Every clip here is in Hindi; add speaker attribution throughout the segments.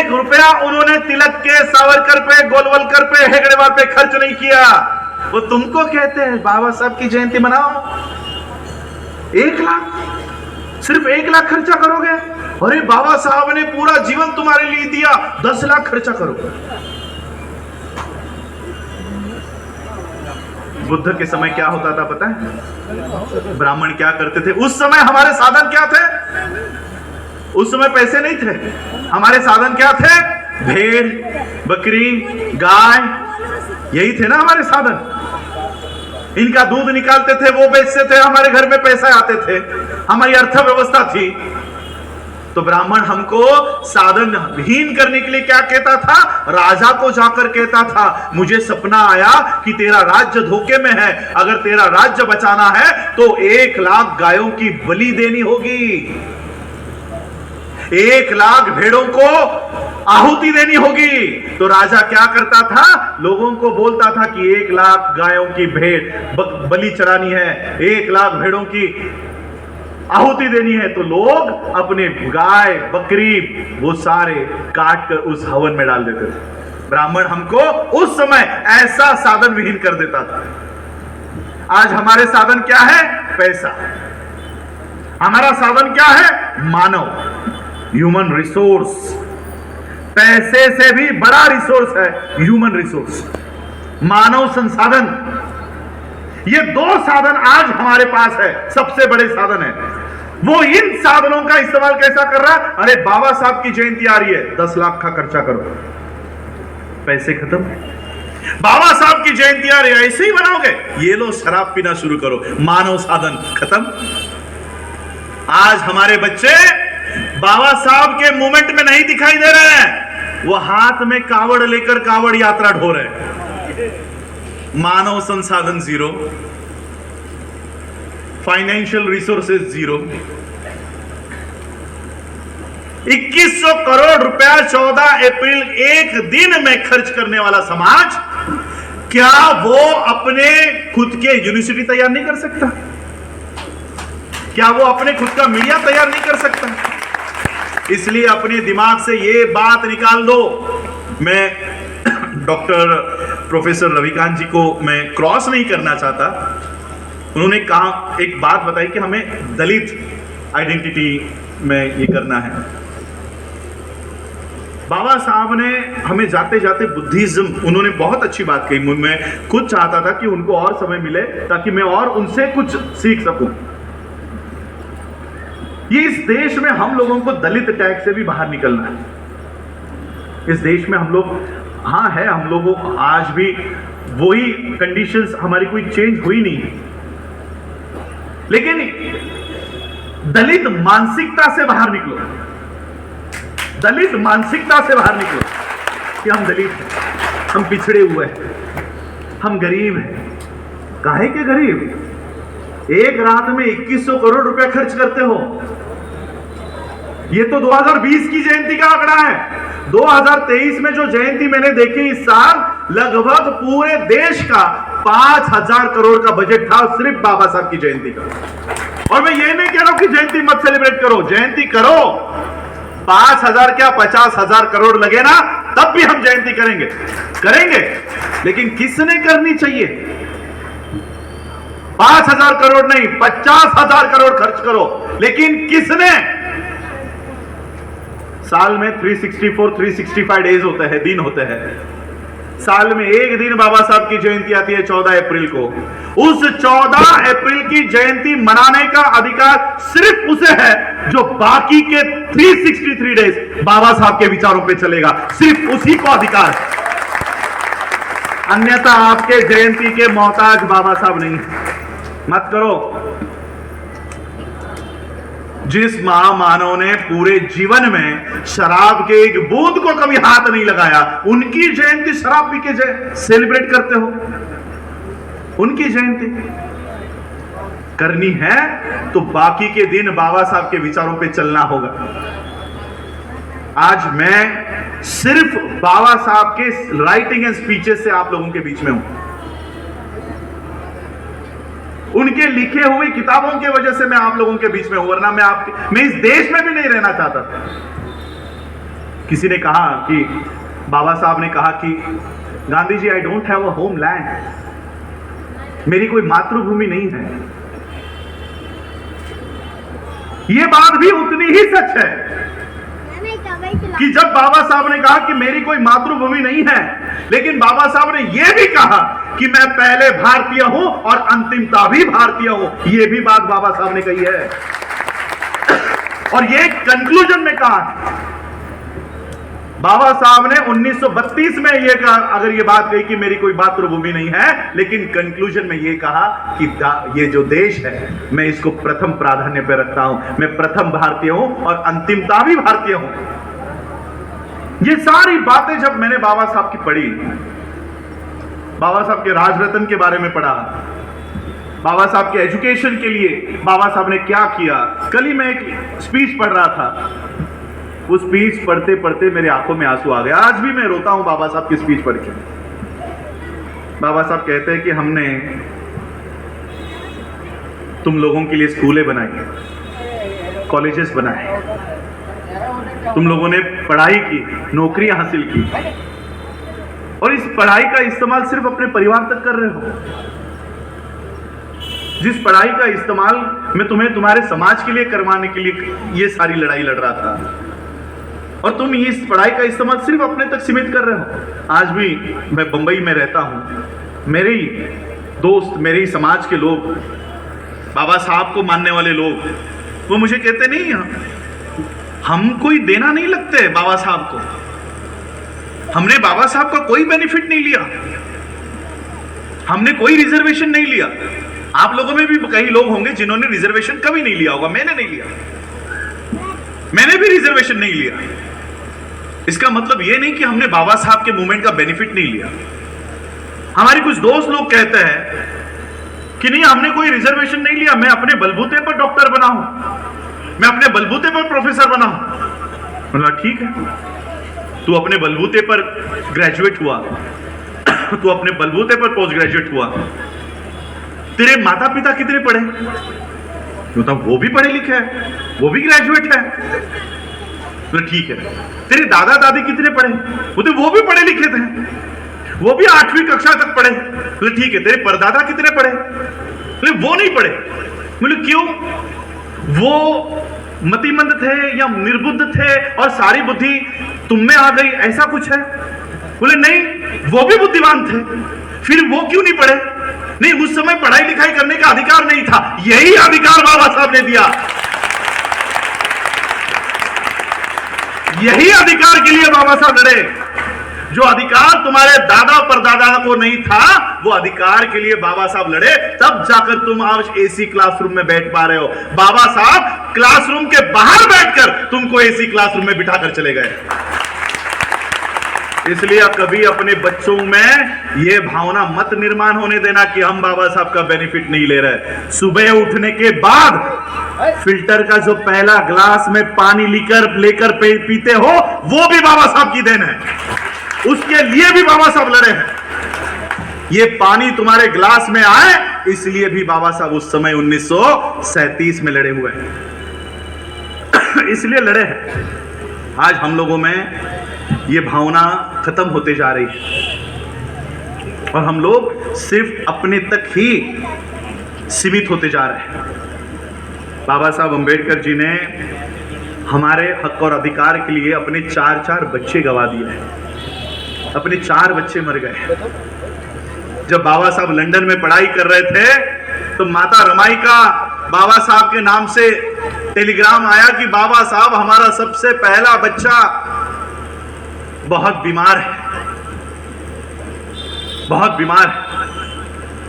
Speaker 1: एक रुपया उन्होंने तिलक के, सावरकर पे, गोलवलकर पे, हेगड़ेवार पे खर्च नहीं किया। वो तुमको कहते हैं बाबा साहब की जयंती मनाओ, 1 लाख, सिर्फ 1 लाख खर्चा करोगे? अरे बाबा साहब ने पूरा जीवन तुम्हारे लिए दिया, 10 लाख खर्चा करो। बुद्ध के समय क्या होता था पता है? ब्राह्मण क्या करते थे? उस समय हमारे साधन क्या थे? उस समय पैसे नहीं थे। हमारे साधन क्या थे? भेड़, बकरी, गाय, यही थे ना हमारे साधन। इनका दूध निकालते थे, वो बेचते थे, हमारे घर में पैसे आते थे, हमारी अर्थव्यवस्था थी। तो ब्राह्मण हमको साधन हीन करने के लिए क्या कहता था? राजा को जाकर कहता था, मुझे सपना आया कि तेरा राज्य धोखे में है, अगर तेरा राज्य बचाना है तो 1 लाख गायों की बलि देनी होगी, 1 लाख भेड़ों को आहुति देनी होगी। तो राजा क्या करता था? लोगों को बोलता था कि 1 लाख गायों की भेड़ बलि चढ़ानी है, 1 लाख भेड़ों की आहुति देनी है। तो लोग अपने गाय, बकरी, वो सारे काट कर उस हवन में डाल देते थे। ब्राह्मण हमको उस समय ऐसा साधन विहीन कर देता था। आज हमारे साधन क्या है? पैसा। हमारा साधन क्या है? मानव, ह्यूमन रिसोर्स। पैसे से भी बड़ा रिसोर्स है ह्यूमन रिसोर्स, मानव संसाधन। ये 2 साधन आज हमारे पास है, सबसे बड़े साधन है। वो इन साधनों का इस्तेमाल कैसा कर रहा है? अरे बाबा साहब की जयंती आ रही है, 10 लाख का खर्चा करो, पैसे खत्म। बाबा साहब की जयंती आ रही है, ऐसे ही बनाओगे? ये लो शराब पीना शुरू करो, मानव साधन खत्म। आज हमारे बच्चे बाबा साहब के मूवमेंट में नहीं दिखाई दे रहे हैं, वो हाथ में कावड़ लेकर कावड़ यात्रा ढो रहे हैं। मानव संसाधन 0, फाइनेंशियल रिसोर्सेज 0। 2100 करोड़ रुपया 14 अप्रैल एक दिन में खर्च करने वाला समाज, क्या वो अपने खुद के यूनिवर्सिटी तैयार नहीं कर सकता? क्या वो अपने खुद का मीडिया तैयार नहीं कर सकता? इसलिए अपने दिमाग से ये बात निकाल दो। मैं डॉक्टर प्रोफेसर रविकांत जी को मैं क्रॉस नहीं करना चाहता। उन्होंने कहा, एक बात बताई कि हमें दलित आइडेंटिटी में ये करना है। बाबा साहब ने हमें जाते जाते बुद्धिज्म, उन्होंने बहुत अच्छी बात कही। मैं खुद चाहता था कि उनको और समय मिले ताकि मैं और उनसे कुछ सीख सकूं। ये इस देश में हम लोगों को दलित टैग से भी बाहर निकलना है। इस देश में हम लोग, हाँ है, हम लोगों आज भी वही कंडीशंस, हमारी कोई चेंज हुई नहीं है, लेकिन दलित मानसिकता से बाहर निकलो, दलित मानसिकता से बाहर निकलो कि हम दलित हैं, हम पिछड़े हुए हैं, हम गरीब हैं। काहे के गरीब? एक रात में 2100 करोड़ रुपया खर्च करते हो। ये तो 2020 की जयंती का आंकड़ा है। 2023 में जो जयंती मैंने देखी इस साल, लगभग पूरे देश का 5000 करोड़ का बजट था सिर्फ बाबा साहब की जयंती का। और मैं ये नहीं कह रहा हूं कि जयंती मत सेलिब्रेट करो, जयंती करो। 5000 क्या 50,000 करोड़ लगे ना, तब भी हम जयंती करेंगे। लेकिन किसने करनी चाहिए? 5000 करोड़ नहीं, 50,000 करोड़ खर्च करो, लेकिन किसने? साल में 365 डेज होते हैं, दिन होते हैं। साल में एक दिन बाबा साहब की जयंती आती है 14 अप्रैल को। उस 14 अप्रैल की जयंती मनाने का अधिकार सिर्फ उसे है जो बाकी के 363 डेज बाबा साहब के विचारों पे चलेगा, सिर्फ उसी को अधिकार है। अन्यथा आपके जयंती के मोहताज बाबा साहब नहीं। मत करो। जिस महामानव ने पूरे जीवन में शराब के एक बूंद को कभी हाथ नहीं लगाया, उनकी जयंती शराब पी के सेलिब्रेट करते हो। उनकी जयंती करनी है तो बाकी के दिन बाबा साहब के विचारों पे चलना होगा। आज मैं सिर्फ बाबा साहब के राइटिंग एंड स्पीचेस से आप लोगों के बीच में हूं। उनके लिखे हुई किताबों की वजह से मैं आप लोगों के बीच में हूं, वरना मैं इस देश में भी नहीं रहना चाहता था। किसी ने कहा कि बाबा साहब ने कहा कि Gandhi ji, I don't have a homeland, मेरी कोई मातृभूमि नहीं है। यह बात भी उतनी ही सच है कि जब बाबा साहब ने कहा कि मेरी कोई मातृभूमि नहीं है, लेकिन बाबा साहब ने यह भी कहा कि मैं पहले भारतीय हूं और अंतिमता भी भारतीय हूं। यह भी बात बाबा साहब ने कही है और यह कंक्लूजन में कहा है। बाबा साहब ने 1932 में यह कहा, अगर यह बात कही कि मेरी कोई मातृभूमि नहीं है, लेकिन कंक्लूजन में यह कहा कि ये जो देश है मैं इसको प्रथम प्राधान्य पे रखता हूं, मैं प्रथम भारतीय हूं और अंतिमता भी भारतीय हूं। ये सारी बातें जब मैंने बाबा साहब की पढ़ी, बाबा साहब के राजरत्न के बारे में पढ़ा, बाबा साहब के एजुकेशन के लिए बाबा साहब ने क्या किया। कल ही मैं एक स्पीच पढ़ रहा था, उस स्पीच पढ़ते पढ़ते मेरे आंखों में आंसू आ गया। आज भी मैं रोता हूं बाबा साहब की स्पीच पढ़ के। बाबा साहब कहते हैं कि हमने तुम लोगों के लिए स्कूलें बनाई, कॉलेजेस बनाए, तुम लोगों ने पढ़ाई की, नौकरियां हासिल की, और इस पढ़ाई का इस्तेमाल सिर्फ अपने परिवार तक कर रहे हो। जिस पढ़ाई का इस्तेमाल मैं तुम्हें तुम्हारे समाज के लिए करवाने के लिए ये सारी लड़ाई लड़ रहा था, और तुम इस पढ़ाई का इस्तेमाल सिर्फ अपने तक सीमित कर रहे हो। आज भी मैं बंबई में रहता हूं, मेरे ही दोस्त, मेरे ही समाज के लोग, बाबा साहब को मानने वाले लोग, वो मुझे कहते नहीं, हम कोई देना नहीं लगते बाबा साहब को, हमने बाबा साहब का कोई बेनिफिट नहीं लिया, हमने कोई रिजर्वेशन नहीं लिया। आप लोगों में भी कई लोग होंगे जिन्होंने रिजर्वेशन कभी नहीं लिया होगा, मैंने नहीं लिया, मैंने भी रिजर्वेशन नहीं लिया। इसका मतलब यह नहीं कि हमने बाबा साहब के मूवमेंट का बेनिफिट नहीं लिया। हमारे कुछ दोस्त लोग कहते हैं कि नहीं, हमने कोई रिजर्वेशन नहीं लिया, मैं अपने बलबूते पर डॉक्टर बना हूं, मैं अपने बलबूते पर प्रोफेसर बना हूं। बोला ठीक है, तू अपने बलबूते पर ग्रेजुएट हुआ, तू अपने बलबूते पर पोस्ट ग्रेजुएट हुआ, तेरे माता पिता कितने पढ़े? तो वो भी पढ़े लिखे हैं, वो भी ग्रेजुएट है। तो ठीक है, तेरे दादा दादी कितने पढ़े? वो भी पढ़े लिखे थे, वो भी 8वीं कक्षा तक पढ़े। तो ठीक है, तेरे परदादा कितने पढ़े? वो नहीं पढ़े। बोले क्यों? वो मतिमंद थे या निर्बुद्ध थे और सारी बुद्धि तुम में आ गई, ऐसा कुछ है? बोले नहीं, वो भी बुद्धिमान थे, फिर वो क्यों नहीं पढ़े? नहीं, उस समय पढ़ाई लिखाई करने का अधिकार नहीं था, यही अधिकार बाबा साहब ने दिया। यही अधिकार के लिए बाबा साहब लड़े। जो अधिकार तुम्हारे दादा परदादा को नहीं था, वो अधिकार के लिए बाबा साहब लड़े, तब जाकर तुम आज एसी क्लासरूम में बैठ पा रहे हो। बाबा साहब क्लासरूम के बाहर बैठकर तुमको एसी क्लासरूम में बिठाकर चले गए। इसलिए कभी अपने बच्चों में यह भावना मत निर्माण होने देना कि हम बाबा साहब का बेनिफिट नहीं ले रहे। सुबह उठने के बाद फिल्टर का जो पहला ग्लास में पानी लेकर पीते हो, वो भी बाबा साहब की देन है, उसके लिए भी बाबा साहब लड़े हैं। ये पानी तुम्हारे ग्लास में आए, इसलिए भी बाबा साहब उस समय 1937 में लड़े हुए हैं, इसलिए लड़े हैं। आज हम लोगों में ये भावना खत्म होते जा रही है और हम लोग सिर्फ अपने तक ही सीमित होते जा रहे हैं। बाबा साहब अंबेडकर जी ने हमारे हक और अधिकार के लिए अपने 4 बच्चे गवा दिए हैं, अपने 4 बच्चे मर गए। जब बाबा साहब लंदन में पढ़ाई कर रहे थे तो माता रमाई का बाबा साहब के नाम से टेलीग्राम आया कि बाबा साहब, हमारा सबसे पहला बच्चा बहुत बीमार है, बहुत बीमार है,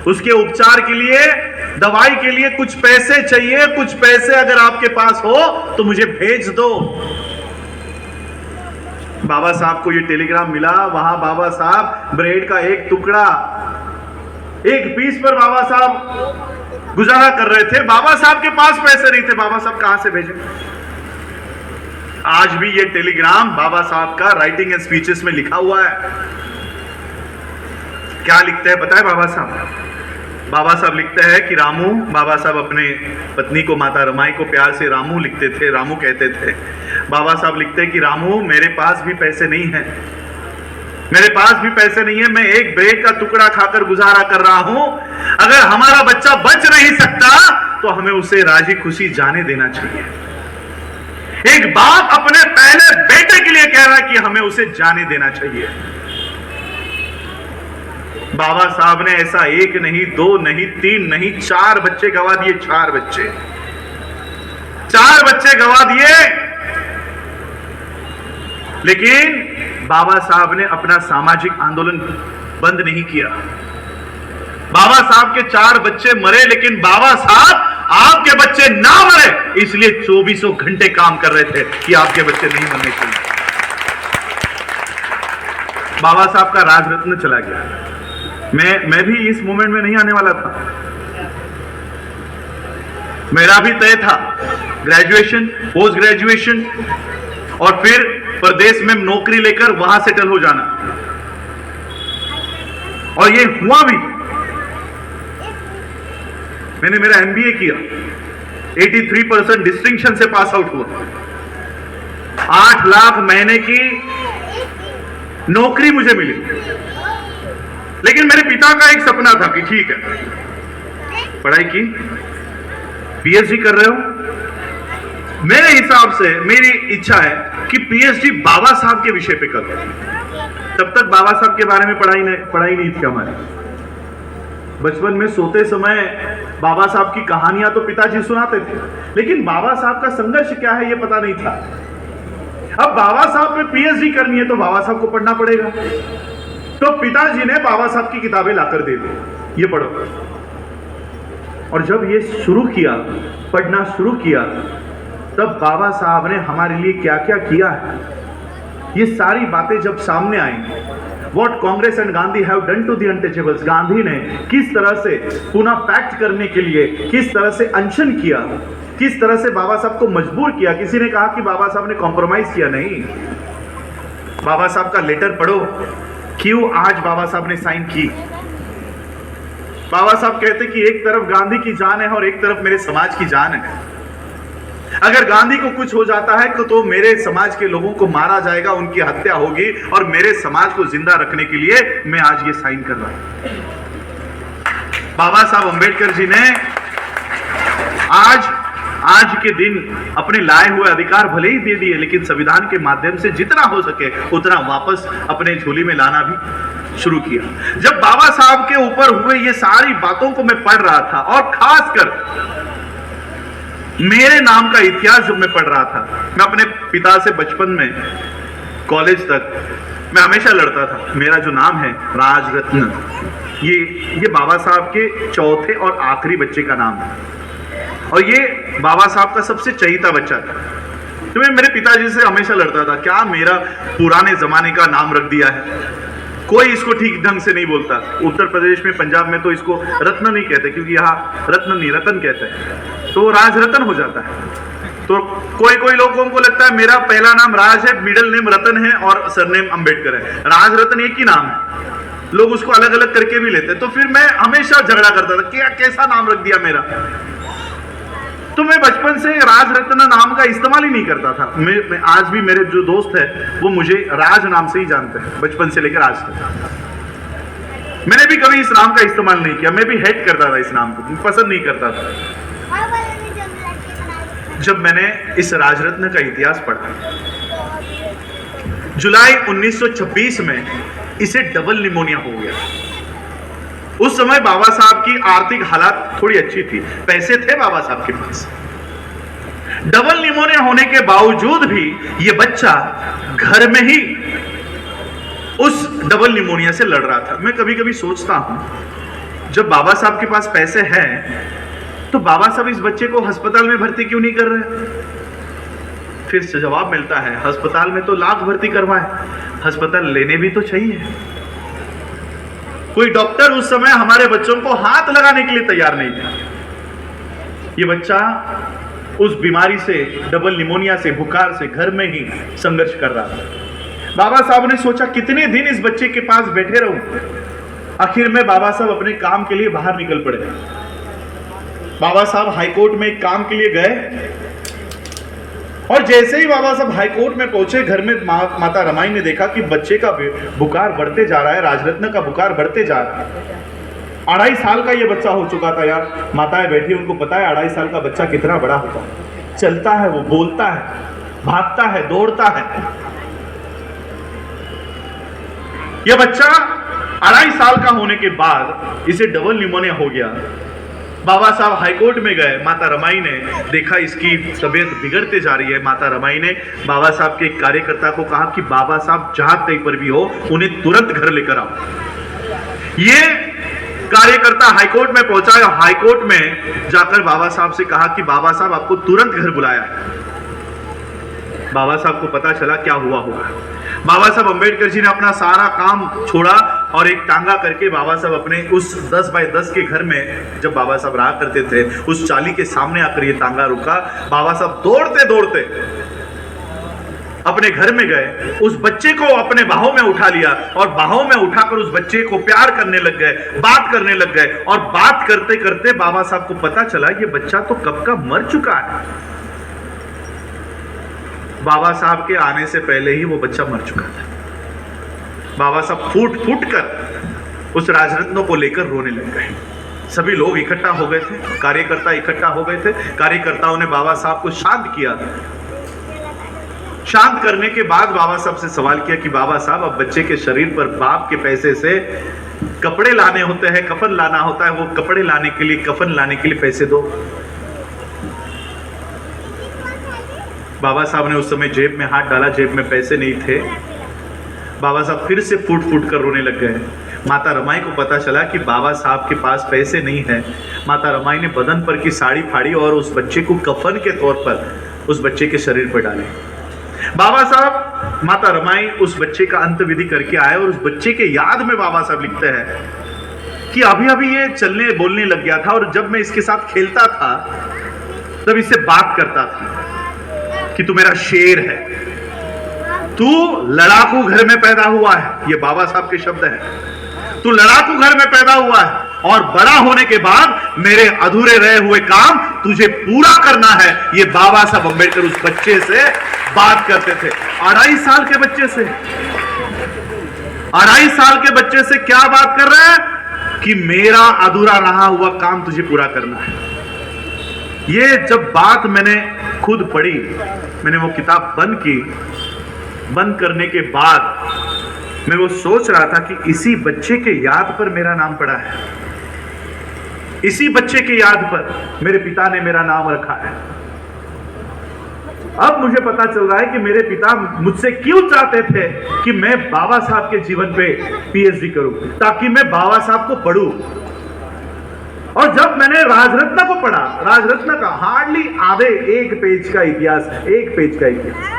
Speaker 1: उसके उपचार के लिए, दवाई के लिए कुछ पैसे चाहिए, कुछ पैसे अगर आपके पास हो तो मुझे भेज दो। बाबा साहब को ये टेलीग्राम मिला। वहां बाबा साहब ब्रेड का एक टुकड़ा, एक पीस पर बाबा साहब गुजारा कर रहे थे। बाबा साहब के पास पैसे नहीं थे, बाबा साहब कहां से भेजे? आज भी ये टेलीग्राम बाबा साहब का राइटिंग एंड स्पीचेस में लिखा हुआ है। क्या लिखते हैं बताए बाबा साहब? बाबा साहब लिखते हैं कि रामू, बाबा साहब अपने पत्नी को माता रमाई को प्यार से रामू लिखते थे, रामू कहते थे। बाबा साहब लिखते हैं कि रामू, मेरे पास भी पैसे नहीं है, मेरे पास भी पैसे नहीं है, मैं एक ब्रेड का टुकड़ा खाकर गुजारा कर रहा हूं। अगर हमारा बच्चा बच नहीं सकता तो हमें उसे राजी खुशी जाने देना चाहिए। एक बाप अपने पहले बेटे के लिए कह रहा है कि हमें उसे जाने देना चाहिए। बाबा साहब ने ऐसा एक नहीं, दो नहीं, तीन नहीं, 4 बच्चे गवा दिए। 4 बच्चे गवा दिए। लेकिन बाबा साहब ने अपना सामाजिक आंदोलन बंद नहीं किया। बाबा साहब के 4 बच्चे मरे, लेकिन बाबा साहब आपके बच्चे ना मरे इसलिए 2400 घंटे काम कर रहे थे कि आपके बच्चे नहीं मरने चाहिए। बाबा साहब का राज रत्न चला गया। मैं भी इस मूवमेंट में नहीं आने वाला था। मेरा भी तय था ग्रेजुएशन, पोस्ट ग्रेजुएशन और फिर प्रदेश में नौकरी लेकर वहां सेटल हो जाना, और ये हुआ भी। मैंने मेरा एमबीए किया, 83% डिस्टिंक्शन से पास आउट हुआ। 8 लाख महीने की नौकरी मुझे मिली। लेकिन मेरे पिता का एक सपना था कि ठीक है, पढ़ाई की, पीएचडी कर रहे हो, मेरे हिसाब से मेरी इच्छा है कि पीएचडी बाबा साहब के विषय पे करो। तब तक बाबा साहब के बारे में पढ़ाई नहीं थी हमारी। बचपन में सोते समय बाबा साहब की कहानियां तो पिताजी सुनाते थे, लेकिन बाबा साहब का संघर्ष क्या है ये पता नहीं था। अब बाबा साहब पे पीएचडी करनी है तो बाबा साहब को पढ़ना पड़ेगा। तो पिताजी ने बाबा साहब की किताबें लाकर दे दी, ये पढ़ो। और जब ये शुरू किया, पढ़ना शुरू किया, तब बाबा साहब ने हमारे लिए क्या क्या किया है, ये सारी बातें जब सामने आई, What Congress and Gandhi have done to the untouchables, Gandhi ने किस तरह से पुनः पैक्ट करने के लिए किस तरह से अनशन किया, किस तरह से बाबा साहब को मजबूर किया। किसी ने कहा कि बाबा साहब ने कॉम्प्रोमाइज किया, नहीं। बाबा साहब का लेटर पढ़ो, क्यों आज बाबा साहब ने साइन की। बाबा साहब कहते कि एक तरफ गांधी की जान है और एक तरफ मेरे समाज की जान है। अगर गांधी को कुछ हो जाता है तो मेरे समाज के लोगों को मारा जाएगा, उनकी हत्या होगी, और मेरे समाज को जिंदा रखने के लिए मैं आज ये साइन कर रहा हूं। बाबा साहब अंबेडकर जी ने आज के दिन अपने लाए हुए अधिकार भले ही दे दिए, लेकिन संविधान के माध्यम से जितना हो सके उतना वापस अपने झोली में लाना भी शुरू किया। जब बाबा साहब के ऊपर हुए ये सारी बातों को मैं पढ़ रहा था, और खासकर मेरे नाम का इतिहास जब मैं पढ़ रहा था, मैं अपने पिता से बचपन में कॉलेज तक मैं हमेशा लड़ता था। मेरा जो नाम है राजरत्न, ये बाबा साहब के चौथे और आखिरी बच्चे का नाम है, और ये बाबा साहब का सबसे चहीता बच्चा था। तो मैं मेरे पिताजी से हमेशा लड़ता था, क्या मेरा पुराने जमाने का नाम रख दिया है। कोई इसको ठीक ढंग से नहीं बोलता। उत्तर प्रदेश में, पंजाब में तो इसको रत्न नहीं कहते, क्योंकि यहाँ रत्न नहीं रतन कहते हैं, तो राजरत्न हो जाता है। तो कोई लोगों को लगता है मेरा पहला नाम राज है, मिडिल नेम रतन है और सरनेम अंबेडकर है। राजरत्न एक ही नाम है, लोग उसको अलग अलग करके भी लेते। तो फिर मैं हमेशा झगड़ा करता था, क्या कैसा नाम रख दिया मेरा। तो मैं बचपन से राजरत्न नाम का इस्तेमाल ही नहीं करता था। मैं आज भी मेरे जो दोस्त है वो मुझे राज नाम से ही जानते हैं, बचपन से लेकर आज तक। मैंने भी कभी इस नाम का इस्तेमाल नहीं किया, मैं भी हेट करता था इस नाम को, पसंद नहीं करता था। जब मैंने इस राजरत्न का इतिहास पढ़ा, जुलाई 1926 में इसे डबल निमोनिया हो गया। उस समय बाबा साहब की आर्थिक हालात थोड़ी अच्छी थी, पैसे थे बाबा साहब के पास। डबल निमोनिया होने के बावजूद भी ये बच्चा घर में ही उस डबल निमोनिया से लड़ रहा था। मैं कभी कभी सोचता हूं, जब बाबा साहब के पास पैसे हैं तो बाबा साहब इस बच्चे को अस्पताल में भर्ती क्यों नहीं कर रहे। फिर से जवाब मिलता है, अस्पताल में तो लाख भर्ती करवाए, अस्पताल लेने भी तो चाहिए। कोई डॉक्टर उस समय हमारे बच्चों को हाथ लगाने के लिए तैयार नहीं था। ये बच्चा उस बीमारी से, डबल निमोनिया से, बुखार से घर में ही संघर्ष कर रहा था। बाबा साहब ने सोचा कितने दिन इस बच्चे के पास बैठे रहूं। आखिर में बाबा साहब अपने काम के लिए बाहर निकल पड़े। बाबा साहब हाईकोर्ट में एक काम के लिए गए और जैसे ही बाबा साहब हाईकोर्ट में पहुंचे, घर में माता रमाई ने देखा कि बच्चे का बुखार बढ़ते जा रहा है, राजरत्न का बुखार बढ़ते जा रहा है। 2.5 साल का ये बच्चा हो चुका था यार। माताएं बैठी, उनको पता है 2.5 साल का बच्चा कितना बड़ा होता है। चलता है, वो बोलता है, भागता है, दौड़ता है। यह बच्चा 2.5 साल का होने के बाद इसे डबल निमोनिया हो गया। बाबा साहब हाईकोर्ट में गए, माता रमाई ने देखा इसकी तबीयत बिगड़ते जा रही है। माता रमाई ने बाबा साहब के एक कार्यकर्ता को कहा कि बाबा साहब जहां कहीं पर भी हो, उन्हें तुरंत घर लेकर आओ। ये कार्यकर्ता हाईकोर्ट में पहुंचा और हाईकोर्ट में जाकर बाबा साहब से कहा कि बाबा साहब आपको तुरंत घर बुलाया है। बाबा साहब को पता चला क्या हुआ होगा। बाबा साहब अंबेडकर जी ने अपना सारा काम छोड़ा और एक टांगा करके बाबा साहब अपने उस 10 बाय 10 के घर में, जब बाबा साहब रहा करते थे, उस चाली के सामने आकर ये टांगा रुका। बाबा साहब दौड़ते दौड़ते अपने घर में गए, उस बच्चे को अपने बाहों में उठा लिया और बाहों में उठाकर उस बच्चे को प्यार करने लग गए, बात करने लग गए। और बात करते करते बाबा साहब को पता चला ये बच्चा तो कब का मर चुका है। बाबा साहब के आने से पहले ही वो बच्चा मर चुका था। बाबा साहब फूट फूट कर उस राजरत्नों को लेकर रोने लग गए। सभी लोग इकट्ठा हो गए थे, कार्यकर्ता इकट्ठा हो गए थे। कार्यकर्ताओं ने बाबा साहब को शांत किया। शांत करने के बाद बाबा साहब से सवाल किया कि बाबा साहब, अब बच्चे के शरीर पर बाप के पैसे से कपड़े लाने होते हैं, कफन लाना होता है, वो कपड़े लाने के लिए, कफन लाने के लिए पैसे दो। बाबा साहब ने उस समय जेब में हाथ डाला, जेब में पैसे नहीं थे। बाबा साहब फिर से फूट फूट कर रोने लग गए। माता रमाई को पता चला कि बाबा साहब के पास पैसे नहीं है। माता रमाई ने बदन पर की साड़ी फाड़ी और उस बच्चे को कफन के तौर पर उस बच्चे के शरीर पर डाले। बाबा साहब, माता रमाई उस बच्चे का अंत्यविधि करके आए और उस बच्चे के याद में बाबा साहब लिखते हैं कि अभी अभी ये चलने बोलने लग गया था और जब मैं इसके साथ खेलता था तब इससे बात करता था कि तू मेरा शेर है, तू लड़ाकू घर में पैदा हुआ है। ये बाबा साहब के शब्द हैं। तू लड़ाकू घर में पैदा हुआ है और बड़ा होने के बाद मेरे अधूरे रहे हुए काम तुझे पूरा करना है। ये बाबा साहब अंबेडकर उस बच्चे से बात करते थे। 2.5 साल के बच्चे से, 2.5 साल के बच्चे से क्या बात कर रहे हैं कि मेरा अधूरा रहा हुआ काम तुझे पूरा करना है। ये जब बात मैंने खुद पढ़ी, मैंने वो किताब बंद की, बंद करने के बाद मैं वो सोच रहा था कि इसी बच्चे के याद पर मेरा नाम पड़ा है, इसी बच्चे के याद पर मेरे पिता ने मेरा नाम रखा है। अब मुझे पता चल रहा है कि मेरे पिता मुझसे क्यों चाहते थे कि मैं बाबा साहब के जीवन पे पीएचडी करूं, ताकि मैं बाबा साहब को पढ़ूं। और जब मैंने राजरत्न को पढ़ा, राजरत्न का हार्डली आधे 1 पेज का इतिहास, 1 पेज का इतिहास,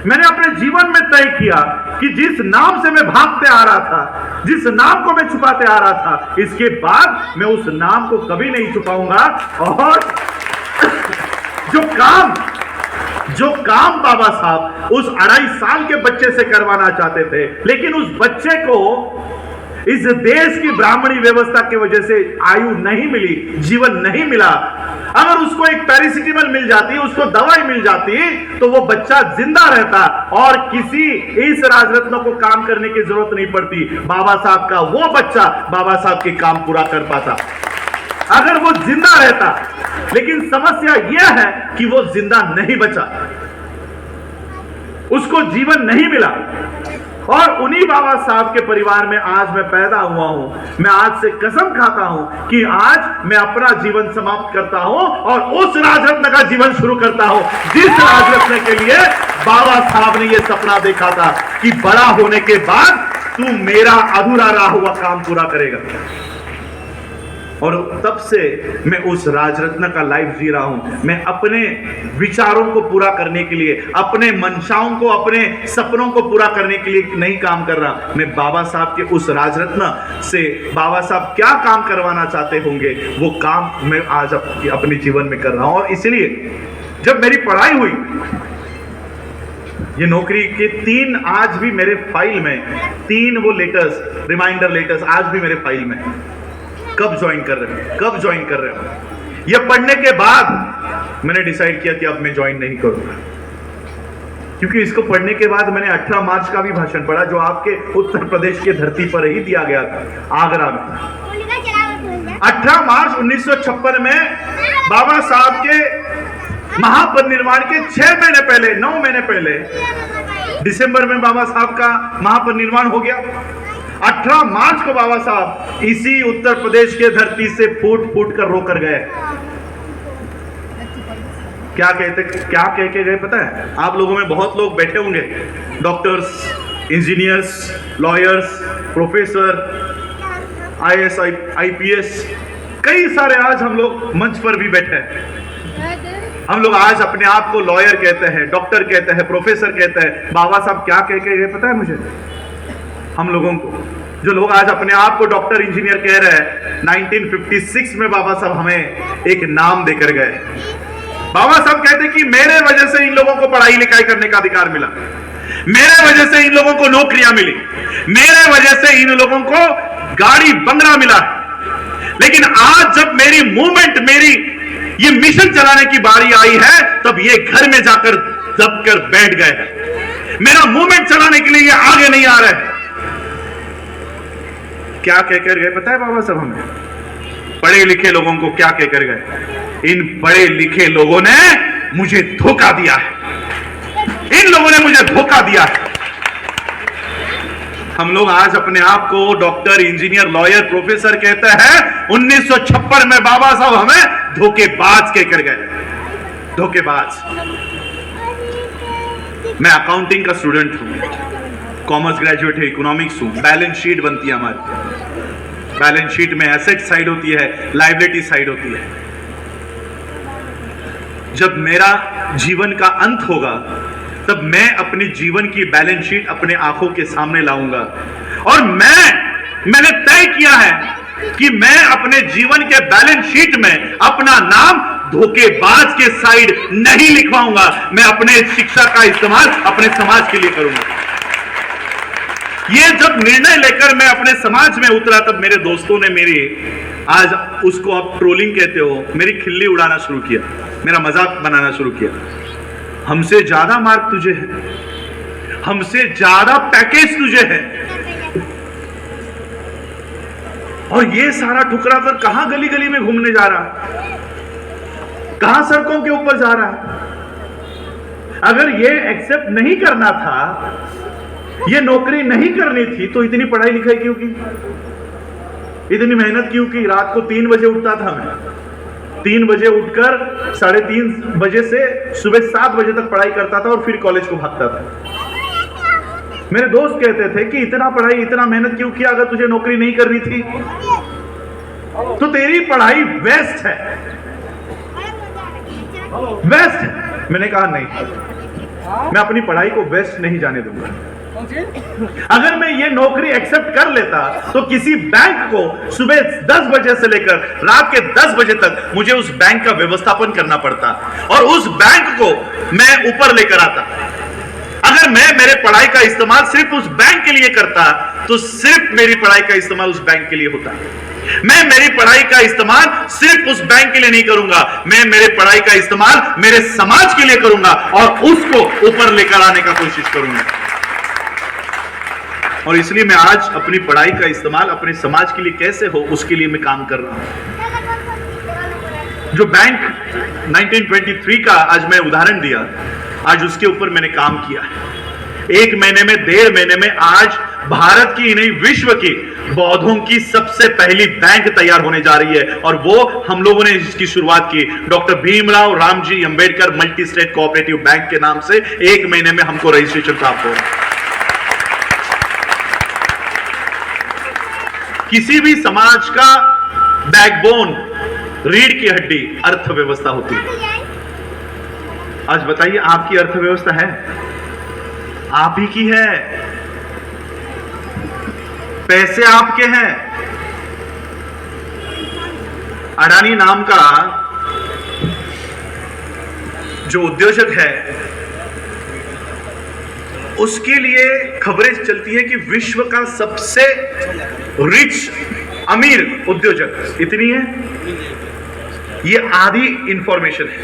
Speaker 1: मैंने अपने जीवन में तय किया कि जिस नाम से मैं भागते आ रहा था, जिस नाम को मैं छुपाते आ रहा था, इसके बाद मैं उस नाम को कभी नहीं छुपाऊंगा। और जो काम बाबा साहब उस 2.5 साल के बच्चे से करवाना चाहते थे, लेकिन उस बच्चे को इस देश की ब्राह्मणी व्यवस्था की वजह से आयु नहीं मिली, जीवन नहीं मिला। अगर उसको एक पैरासिटामोल मिल जाती, उसको दवाई मिल जाती, तो वो बच्चा जिंदा रहता और किसी इस राजरत्न को काम करने की जरूरत नहीं पड़ती। बाबा साहब का वो बच्चा बाबा साहब के काम पूरा कर पाता अगर वो जिंदा रहता। लेकिन समस्या यह है कि वो जिंदा नहीं बचा, उसको जीवन नहीं मिला। और उन्हीं बाबा साहब के परिवार में आज मैं पैदा हुआ हूं। मैं आज से कसम खाता हूं कि आज मैं अपना जीवन समाप्त करता हूं और उस राजरत्न का जीवन शुरू करता हूं जिस राजरत्न के लिए बाबा साहब ने यह सपना देखा था कि बड़ा होने के बाद तू मेरा अधूरा रहा हुआ काम पूरा करेगा। और तब से मैं उस राजरत्न का लाइफ जी रहा हूं। मैं अपने विचारों को पूरा करने के लिए, अपने मंशाओं को, अपने सपनों को पूरा करने के लिए नहीं काम कर रहा। मैं बाबा साहब के उस राजरत्न से बाबा साहब क्या काम करवाना चाहते होंगे वो काम मैं आज अपने जीवन में कर रहा हूं। और इसलिए जब मेरी पढ़ाई हुई ये नौकरी के 3 आज भी मेरे फाइल में, 3 वो लेटर्स, रिमाइंडर लेटर्स आज भी मेरे फाइल में। कब ज्वाइन कर रहे हो, कब ज्वाइन कर रहे हो। ये पढ़ने के बाद मैंने डिसाइड किया कि अब मैं ज्वाइन नहीं करूंगा, क्योंकि इसको पढ़ने के बाद मैंने 18 मार्च का भी भाषण पढ़ा, जो आपके उत्तर प्रदेश की धरती पर ही दिया गया था, आगरा में। 18 मार्च 1956 में बाबा साहब के महापरिनिर्वाण के 6 महीने पहले, 9 महीने पहले, दिसंबर में बाबा साहब का महापरिनिर्वाण हो गया। 18 मार्च को बाबा साहब इसी उत्तर प्रदेश के धरती से फूट फूट कर रोकर गए। क्या कह के गए पता है? आप लोगों में बहुत लोग बैठे होंगे, doctors, engineers, lawyers, professor, IAS, IPS, कई सारे आज हम लोग मंच पर भी बैठे हैं। हम लोग आज अपने आप को लॉयर कहते हैं, डॉक्टर कहते हैं, प्रोफेसर कहते हैं। बाबा साहब क्या कह के गए पता है मुझे? हम लोगों को, जो लोग आज अपने आप को डॉक्टर, इंजीनियर कह रहे हैं, 1956 में बाबा साहब हमें एक नाम देकर गए। बाबा साहब कहते कि मेरे वजह से इन लोगों को पढ़ाई लिखाई करने का अधिकार मिला, मेरे वजह से इन लोगों को नौकरियां मिली, मेरे वजह से इन लोगों को गाड़ी बंगला मिला। लेकिन आज जब मेरी मूवमेंट, मेरी ये मिशन चलाने की बारी आई है, तब ये घर में जाकर दबकर बैठ गए। मेरा मूवमेंट चलाने के लिए ये आगे नहीं आ रहे। क्या कहकर गए पता है बाबा साहब हमें? पढ़े लिखे लोगों को क्या कहकर गए? इन पढ़े लिखे लोगों ने मुझे धोखा दिया है, इन लोगों ने मुझे धोखा दिया है। हम लोग आज अपने आप को डॉक्टर, इंजीनियर, लॉयर, प्रोफेसर कहते हैं। 1956 में बाबा साहब हमें धोखेबाज कहकर गए, धोखेबाज। मैं अकाउंटिंग का स्टूडेंट हूं, कॉमर्स ग्रेजुएट है, इकोनॉमिक्स हूं। बैलेंस शीट बनती है हमारी, बैलेंस शीट में एसेट साइड होती है, लायबिलिटी साइड होती है। जब मेरा जीवन का अंत होगा, तब मैं अपने जीवन की बैलेंस शीट अपने आंखों के सामने लाऊंगा, और मैंने तय किया है कि मैं अपने जीवन के बैलेंस शीट में अपना नाम धोखेबाज के साइड नहीं लिखवाऊंगा। मैं अपने शिक्षा का इस्तेमाल अपने समाज के लिए करूंगा। ये जब निर्णय लेकर मैं अपने समाज में उतरा, तब मेरे दोस्तों ने मेरी, आज उसको आप ट्रोलिंग कहते हो, मेरी खिल्ली उड़ाना शुरू किया, मेरा मजाक बनाना शुरू किया। हमसे ज्यादा मार्क तुझे है, हमसे ज्यादा पैकेज तुझे है, और ये सारा ठुकरा कर कहां गली गली में घूमने जा रहा, कहां सड़कों के ऊपर जा रहा। अगर ये एक्सेप्ट नहीं करना था, ये नौकरी नहीं करनी थी, तो इतनी पढ़ाई लिखाई क्यों की, इतनी मेहनत क्यों की? रात को 3 बजे उठता था मैं, 3 बजे उठकर 3:30 बजे से सुबह 7 बजे तक पढ़ाई करता था, और फिर कॉलेज को भागता था। मेरे दोस्त कहते थे कि इतना पढ़ाई, इतना मेहनत क्यों किया? अगर तुझे नौकरी नहीं करनी थी तो तेरी पढ़ाई वेस्ट है, वेस्ट है। मैंने कहा नहीं, मैं अपनी पढ़ाई को वेस्ट नहीं जाने दूंगा। अगर मैं ये नौकरी एक्सेप्ट कर लेता, तो किसी बैंक को सुबह 10 बजे से लेकर रात के 10 बजे तक मुझे उस बैंक का व्यवस्थापन करना पड़ता, और उस बैंक को मैं ऊपर लेकर आता। अगर मैं मेरे पढ़ाई का इस्तेमाल सिर्फ उस बैंक के लिए करता, तो सिर्फ मेरी पढ़ाई का इस्तेमाल उस बैंक के लिए होता। मैं मेरी पढ़ाई का इस्तेमाल सिर्फ उस बैंक के लिए नहीं करूंगा, मैं मेरे पढ़ाई का इस्तेमाल मेरे समाज के लिए करूंगा, और उसको ऊपर लेकर आने का कोशिश करूंगा। और इसलिए मैं आज अपनी पढ़ाई का इस्तेमाल अपने समाज के लिए कैसे हो, उसके लिए मैं काम कर रहा हूं। जो बैंक 1923 का आज मैं उदाहरण दिया, आज उसके ऊपर मैंने काम किया। 1 महीने में, 1.5 महीने में आज भारत की नहीं, विश्व की बौद्धों की सबसे पहली बैंक तैयार होने जा रही है, और वो हम लोगों ने इसकी शुरुआत की। Doctor Bhimrao Ramji Ambedkar multi state cooperative bank के नाम से 1 महीने में हमको रजिस्ट्रेशन प्राप्त हो रहा है। किसी भी समाज का बैकबोन, रीढ़ की हड्डी अर्थव्यवस्था होती है। आज बताइए, आपकी अर्थव्यवस्था है? आप ही की है, पैसे आपके हैं। अडानी नाम का जो उद्योजक है, उसके लिए खबरें चलती है कि विश्व का सबसे रिच अमीर उद्योजक इतनी है, ये आधी इंफॉर्मेशन है।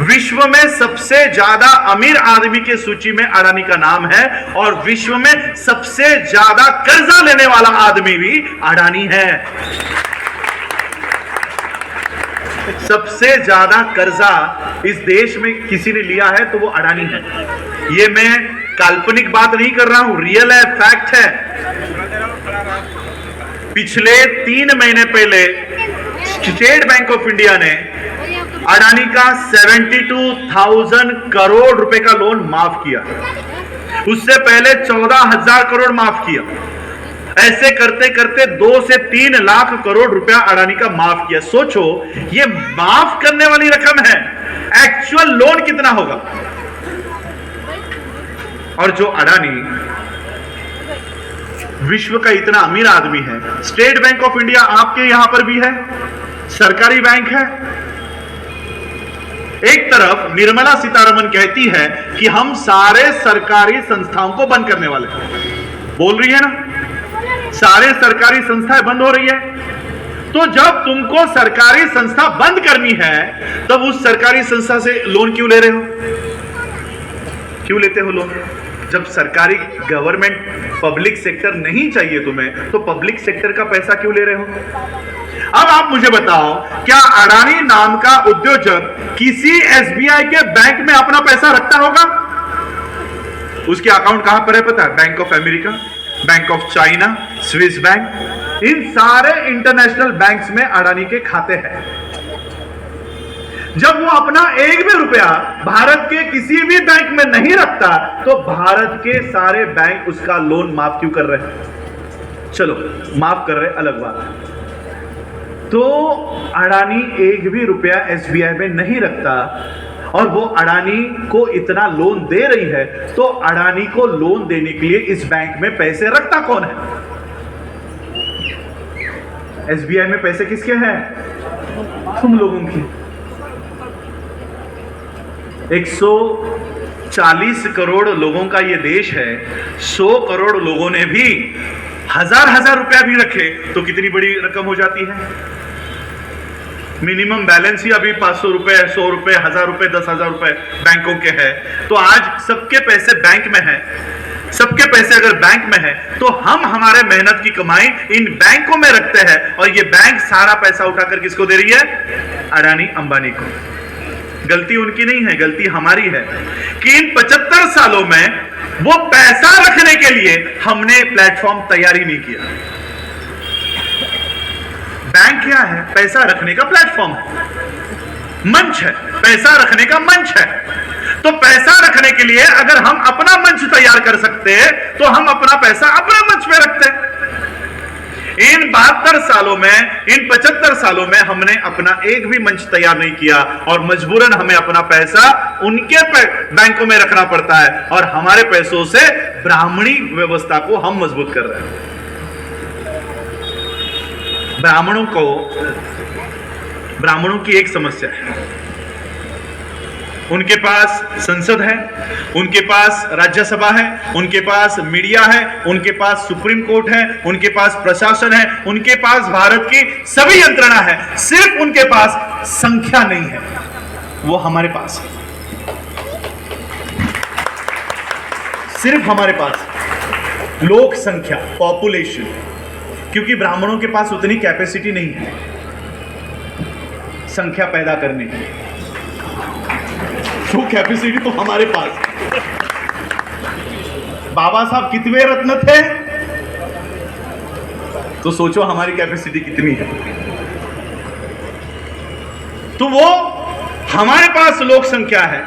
Speaker 1: विश्व में सबसे ज्यादा अमीर आदमी की सूची में अडानी का नाम है और विश्व में सबसे ज्यादा कर्जा लेने वाला आदमी भी अडानी है। सबसे ज्यादा कर्जा इस देश में किसी ने लिया है तो वो अडानी है। ये मैं काल्पनिक बात नहीं कर रहा हूं, रियल है, फैक्ट है। पिछले 3 महीने पहले स्टेट बैंक ऑफ इंडिया ने अडानी का 72,000 करोड़ रुपए का लोन माफ किया। उससे पहले 14,000 करोड़ माफ किया। ऐसे करते करते 2 से 3 लाख करोड़ रुपया अडानी का माफ किया। सोचो, ये माफ करने वाली रकम है, एक्चुअल लोन कितना होगा। और जो अडानी विश्व का इतना अमीर आदमी है, स्टेट बैंक ऑफ इंडिया आपके यहां पर भी है, सरकारी बैंक है। एक तरफ निर्मला सीतारमण कहती है कि हम सारे सरकारी संस्थाओं को बंद करने वाले हैं, बोल रही है ना, सारे सरकारी संस्थाएं बंद हो रही है। तो जब तुमको सरकारी संस्था बंद करनी है तब उस सरकारी संस्था से लोन क्यों ले रहे हो? क्यों लेते हो लोन? जब सरकारी गवर्नमेंट पब्लिक सेक्टर नहीं चाहिए तुम्हें तो पब्लिक सेक्टर का पैसा क्यों ले रहे हो? अब आप मुझे बताओ, क्या अडानी नाम का उद्योजक किसी एसबीआई के बैंक में अपना पैसा रखता होगा? उसके अकाउंट कहां पर है पता है? Bank of America, bank of China, Swiss bank, इन सारे इंटरनेशनल बैंक्स में अडानी के खाते हैं। जब वो अपना एक भी रुपया भारत के किसी भी बैंक में नहीं रखता तो भारत के सारे बैंक उसका लोन माफ क्यों कर रहे हैं? चलो माफ कर रहे, अलग बात। तो अडानी एक भी रुपया एसबीआई में नहीं रखता और वो अडानी को इतना लोन दे रही है, तो अडानी को लोन देने के लिए इस बैंक में पैसे रखता कौन है? एसबीआई में पैसे किसके हैं? तुम लोगों की। 140 करोड़ लोगों का ये देश है। 100 करोड़ लोगों ने भी हजार रुपया भी रखे तो कितनी बड़ी रकम हो जाती है। मिनिमम बैलेंस ही अभी 500 रुपए, 100 रुपए, 1000 रुपए, 10,000 रुपए बैंकों के हैं। तो आज सबके पैसे बैंक में हैं। सबके पैसे अगर बैंक में है तो हम हमारे मेहनत की कमाई इन बैंकों में रखते हैं और ये बैंक सारा पैसा उठाकर किसको दे रही है? अडानी अंबानी को। गलती उनकी नहीं है, गलती हमारी है कि इन 75 सालों में वो पैसा रखने के लिए हमने प्लेटफॉर्म तैयारी नहीं किया। बैंक क्या है? पैसा रखने का प्लेटफॉर्म है, मंच है, पैसा रखने का मंच है। तो पैसा रखने के लिए अगर हम अपना मंच तैयार कर सकते हैं तो हम अपना पैसा अपना मंच पे रखते हैं। इन 72 सालों में, इन 75 सालों में हमने अपना एक भी मंच तैयार नहीं किया और मजबूरन हमें अपना पैसा उनके बैंकों में रखना पड़ता है और हमारे पैसों से ब्राह्मणी व्यवस्था को हम मजबूत कर रहे हैं। ब्राह्मणों की एक समस्या है, उनके पास संसद है, उनके पास राज्यसभा है, उनके पास मीडिया है, उनके पास सुप्रीम कोर्ट है, उनके पास प्रशासन है, उनके पास भारत की सभी यंत्रणा है, सिर्फ उनके पास संख्या नहीं है। वो हमारे पास है, सिर्फ हमारे पास लोक संख्या, पॉपुलेशन, क्योंकि ब्राह्मणों के पास उतनी कैपेसिटी नहीं है संख्या पैदा करने की। जो कैपेसिटी तो हमारे पास। बाबा साहब कितने रत्न थे तो सोचो हमारी कैपेसिटी कितनी है। तो वो हमारे पास लोक संख्या है।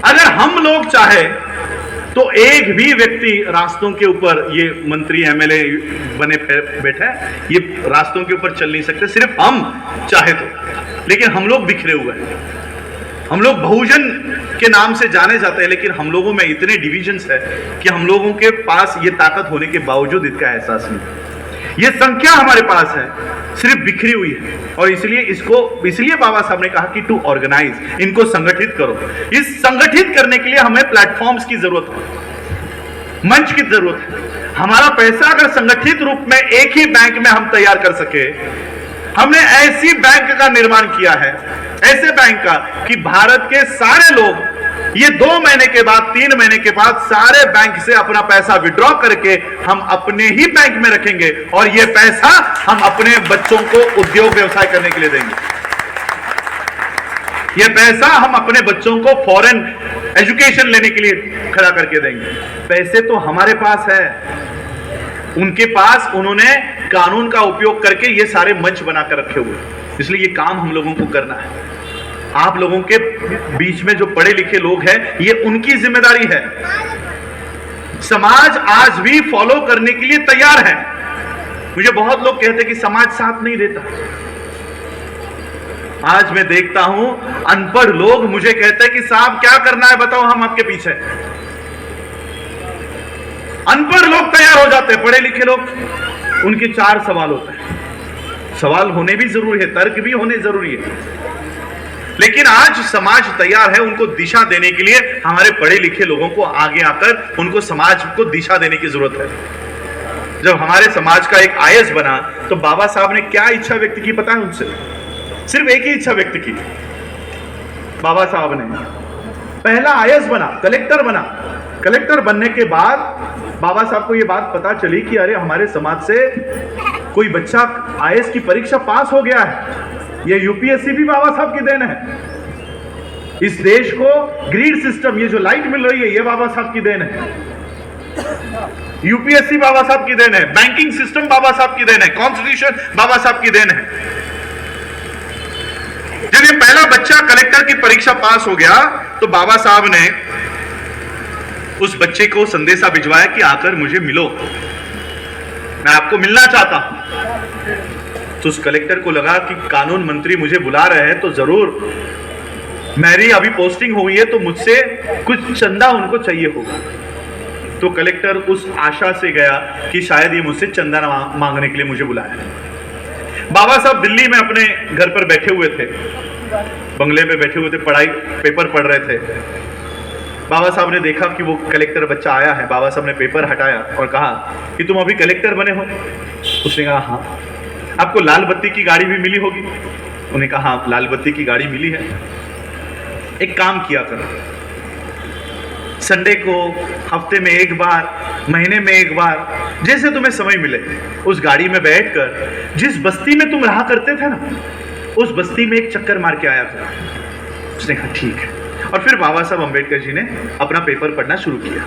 Speaker 1: अगर हम लोग चाहे तो एक भी व्यक्ति रास्तों के ऊपर, ये मंत्री एमएलए बने बैठे हैं, ये रास्तों के ऊपर चल नहीं सकते, सिर्फ हम चाहे तो। लेकिन हम लोग बिखरे हुए हैं, हम लोग बहुजन के नाम से जाने जाते हैं, लेकिन हम लोगों में इतने डिविजन्स है कि हम लोगों के पास ये ताकत होने के बावजूद इसका एहसास नहीं। ये संख्या हमारे पास है, सिर्फ बिखरी हुई है। और इसलिए बाबा साहब ने कहा कि टू ऑर्गेनाइज, इनको संगठित करो। इस संगठित करने के लिए हमें प्लेटफॉर्म्स की जरूरत है, मंच की जरूरत है। हमारा पैसा अगर संगठित रूप में एक ही बैंक में हम तैयार कर सके, हमने ऐसी बैंक का निर्माण किया है, ऐसे बैंक का कि भारत के सारे लोग ये 2 महीने के बाद, 3 महीने के बाद सारे बैंक से अपना पैसा विड्रॉ करके हम अपने ही बैंक में रखेंगे और ये पैसा हम अपने बच्चों को उद्योग व्यवसाय करने के लिए देंगे। ये पैसा हम अपने बच्चों को फॉरेन एजुकेशन लेने के लिए खड़ा करके देंगे। पैसे तो हमारे पास है, उनके पास उन्होंने कानून का उपयोग करके ये सारे मंच बनाकर रखे हुए, इसलिए ये काम हम लोगों को करना है। आप लोगों के बीच में जो पढ़े लिखे लोग हैं, ये उनकी जिम्मेदारी है। समाज आज भी फॉलो करने के लिए तैयार है। मुझे बहुत लोग कहते हैं कि समाज साथ नहीं देता। आज मैं देखता हूं अनपढ़ लोग मुझे कहते हैं कि साहब क्या करना है बताओ, हम आपके पीछे। अनपढ़ लोग तैयार हो जाते हैं, पढ़े लिखे लोग उनके 4 सवाल होते हैं। सवाल होने भी जरूरी है, तर्क भी होने जरूरी है, लेकिन आज समाज तैयार है उनको दिशा देने के लिए। हमारे पढ़े लिखे लोगों को आगे आकर उनको समाज को दिशा देने की जरूरत है। जब हमारे समाज का एक आईएएस बना तो बाबा साहब ने क्या इच्छा व्यक्त की पता है उनसे? सिर्फ एक ही इच्छा व्यक्त की। बाबा साहब ने पहला आईएएस बना, कलेक्टर बना। कलेक्टर बनने के बाद बाबा साहब को यह बात पता चली कि अरे हमारे समाज से कोई बच्चा आईएएस की परीक्षा पास हो गया है। ये यूपीएससी भी बाबा साहब की देन है। इस देश को ग्रिड सिस्टम, ये जो लाइट मिल रही है, ये बाबा साहब की देन है। यूपीएससी बाबा साहब की देन है, बैंकिंग सिस्टम बाबा साहब की देन है, कॉन्स्टिट्यूशन बाबा साहब की देन है। जब ये पहला बच्चा कलेक्टर की परीक्षा पास हो गया तो बाबा साहब ने उस बच्चे को संदेशा भिजवाया कि आकर मुझे मिलो, मैं आपको मिलना चाहता हूं। तो उस कलेक्टर को लगा कि कानून मंत्री मुझे बुला रहे हैं तो जरूर मेरी अभी पोस्टिंग हुई है तो मुझसे कुछ चंदा उनको चाहिए होगा। तो कलेक्टर उस आशा से गया कि शायद ये मुझसे चंदा मांगने के लिए मुझे बुलाया। बाबा साहब दिल्ली में अपने घर पर बैठे हुए थे, बंगले में बैठे हुए थे, पढ़ाई पेपर पढ़ रहे थे। बाबा साहब ने देखा कि वो कलेक्टर बच्चा आया है। बाबा साहब ने पेपर हटाया और कहा कि तुम अभी कलेक्टर बने हो? उसने कहा हाँ। आपको लाल बत्ती की गाड़ी भी मिली होगी? उन्हें कहा हाँ, लाल बत्ती की गाड़ी मिली है। एक काम किया करो, संडे को हफ्ते में एक बार, महीने में एक बार, जैसे तुम्हें समय मिले, उस गाड़ी में बैठकर जिस बस्ती में तुम रहा करते थे ना, उस बस्ती में एक चक्कर मार के आया करो। उसने कहा ठीक है। और फिर बाबा साहब अंबेडकर जी ने अपना पेपर पढ़ना शुरू किया।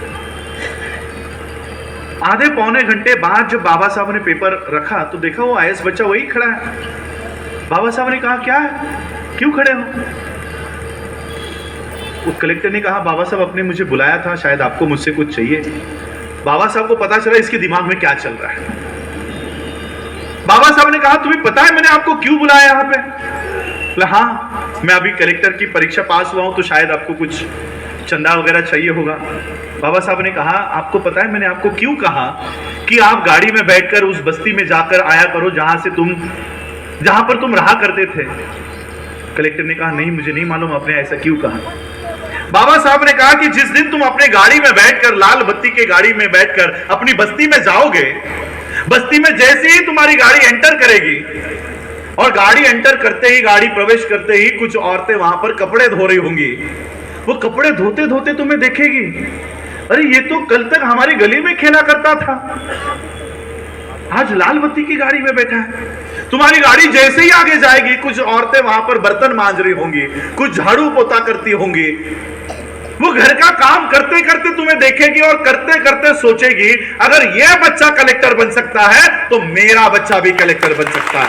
Speaker 1: आधे पौने घंटे बाद जब बाबा साहब ने पेपर रखा तो देखा वो आईएएस बच्चा वही खड़ा है। बाबा साहब ने कहा क्या है, क्यों खड़े हो? उस कलेक्टर ने कहा बाबा साहब आपने मुझे बुलाया था, शायद आपको मुझसे कुछ चाहिए। बाबा साहब को पता चला इसके दिमाग में क्या चल रहा है। बाबा साहब ने कहा तुम्हें पता है मैंने आपको क्यों बुलाया यहाँ पे? बोला हाँ, मैं अभी कलेक्टर की परीक्षा पास हुआ हूं तो शायद आपको कुछ चंदा वगैरह चाहिए होगा। बाबा साहब ने कहा आपको पता है मैंने आपको क्यों कहा कि आप गाड़ी में बैठकर उस बस्ती में जाकर आया करो जहां पर तुम रहा करते थे? कलेक्टर ने कहा नहीं, मुझे नहीं मालूम आपने ऐसा क्यों कहा। बाबा साहब ने कहा कि जिस दिन तुम अपने गाड़ी में बैठकर, लाल बत्ती के गाड़ी में बैठकर अपनी बस्ती में जाओगे, बस्ती में जैसे ही तुम्हारी गाड़ी एंटर करेगी और गाड़ी एंटर करते ही, गाड़ी प्रवेश करते ही कुछ औरतें वहां पर कपड़े धो रही होंगी। वो कपड़े धोते धोते तुम्हें देखेगी, अरे ये तो कल तक हमारी गली में खेला करता था, आज लाल बत्ती की गाड़ी में बैठा है। तुम्हारी गाड़ी जैसे ही आगे जाएगी, कुछ औरतें वहां पर बर्तन मांज रही होंगी, कुछ झाड़ू पोता करती होंगी। वो घर का काम करते करते तुम्हें देखेगी और करते करते सोचेगी अगर यह बच्चा कलेक्टर बन सकता है तो मेरा बच्चा भी कलेक्टर बन सकता है।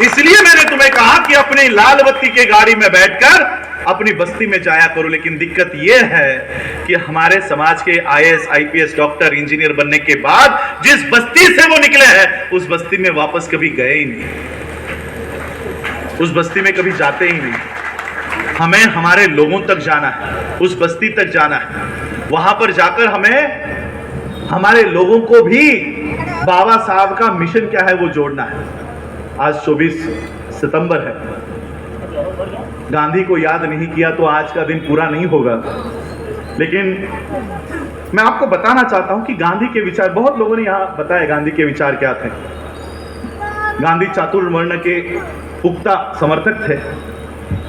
Speaker 1: इसलिए मैंने तुम्हें कहा कि अपनी लाल बत्ती के गाड़ी में बैठकर अपनी बस्ती में जाया करो। लेकिन दिक्कत यह है कि हमारे समाज के आईएएस, आईपीएस, डॉक्टर, इंजीनियर बनने के बाद जिस बस्ती से वो निकले हैं उस बस्ती में वापस कभी गए ही नहीं, उस बस्ती में कभी जाते ही नहीं। हमें हमारे लोगों तक जाना है, उस बस्ती तक जाना है, वहां पर जाकर हमें हमारे लोगों को भी बाबा साहब का मिशन क्या है वो जोड़ना है। आज 24 सितंबर है, गांधी को याद नहीं किया तो आज का दिन पूरा नहीं होगा। लेकिन मैं आपको बताना चाहता हूं कि गांधी के विचार, बहुत लोगों ने यहां बताया गांधी के विचार क्या थे। गांधी चातुर्वर्ण के पुख्ता समर्थक थे,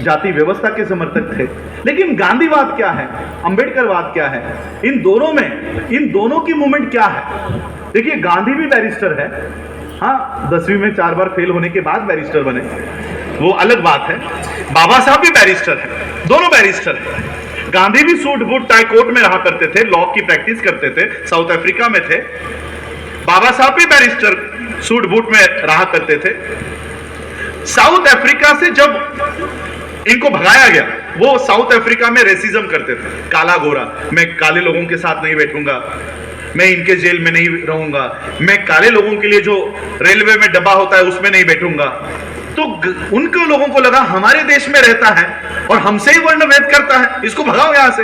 Speaker 1: जाति व्यवस्था के समर्थक थे। लेकिन गांधीवाद क्या है, अंबेडकरवाद क्या है, इन दोनों की मूवमेंट क्या है? देखिए, गांधी भी बैरिस्टर है, हाँ 10वीं में 4 बार फेल होने के बाद बैरिस्टर बने, वो अलग बात है। बाबा साहब भी बैरिस्टर है, दोनों बैरिस्टर है। गांधी भी सूट बूट टाई कोट में रहा करते थे, लॉ की प्रैक्टिस करते थे, साउथ अफ्रीका में थे। बाबा साहब भी बैरिस्टर सूट बूट में रहा करते थे। साउथ अफ्रीका से जब इनको भगाया गया, वो साउथ अफ्रीका में रेसिज्म करते थे, काला गोरा, मैं काले लोगों के साथ नहीं बैठूंगा, मैं इनके जेल में नहीं रहूंगा, मैं काले लोगों के लिए जो रेलवे में डब्बा होता है उसमें नहीं बैठूंगा। तो उनके लोगों को लगा हमारे देश में रहता है और हमसे ही वर्णभेद करता है, इसको भगाओ यहां से।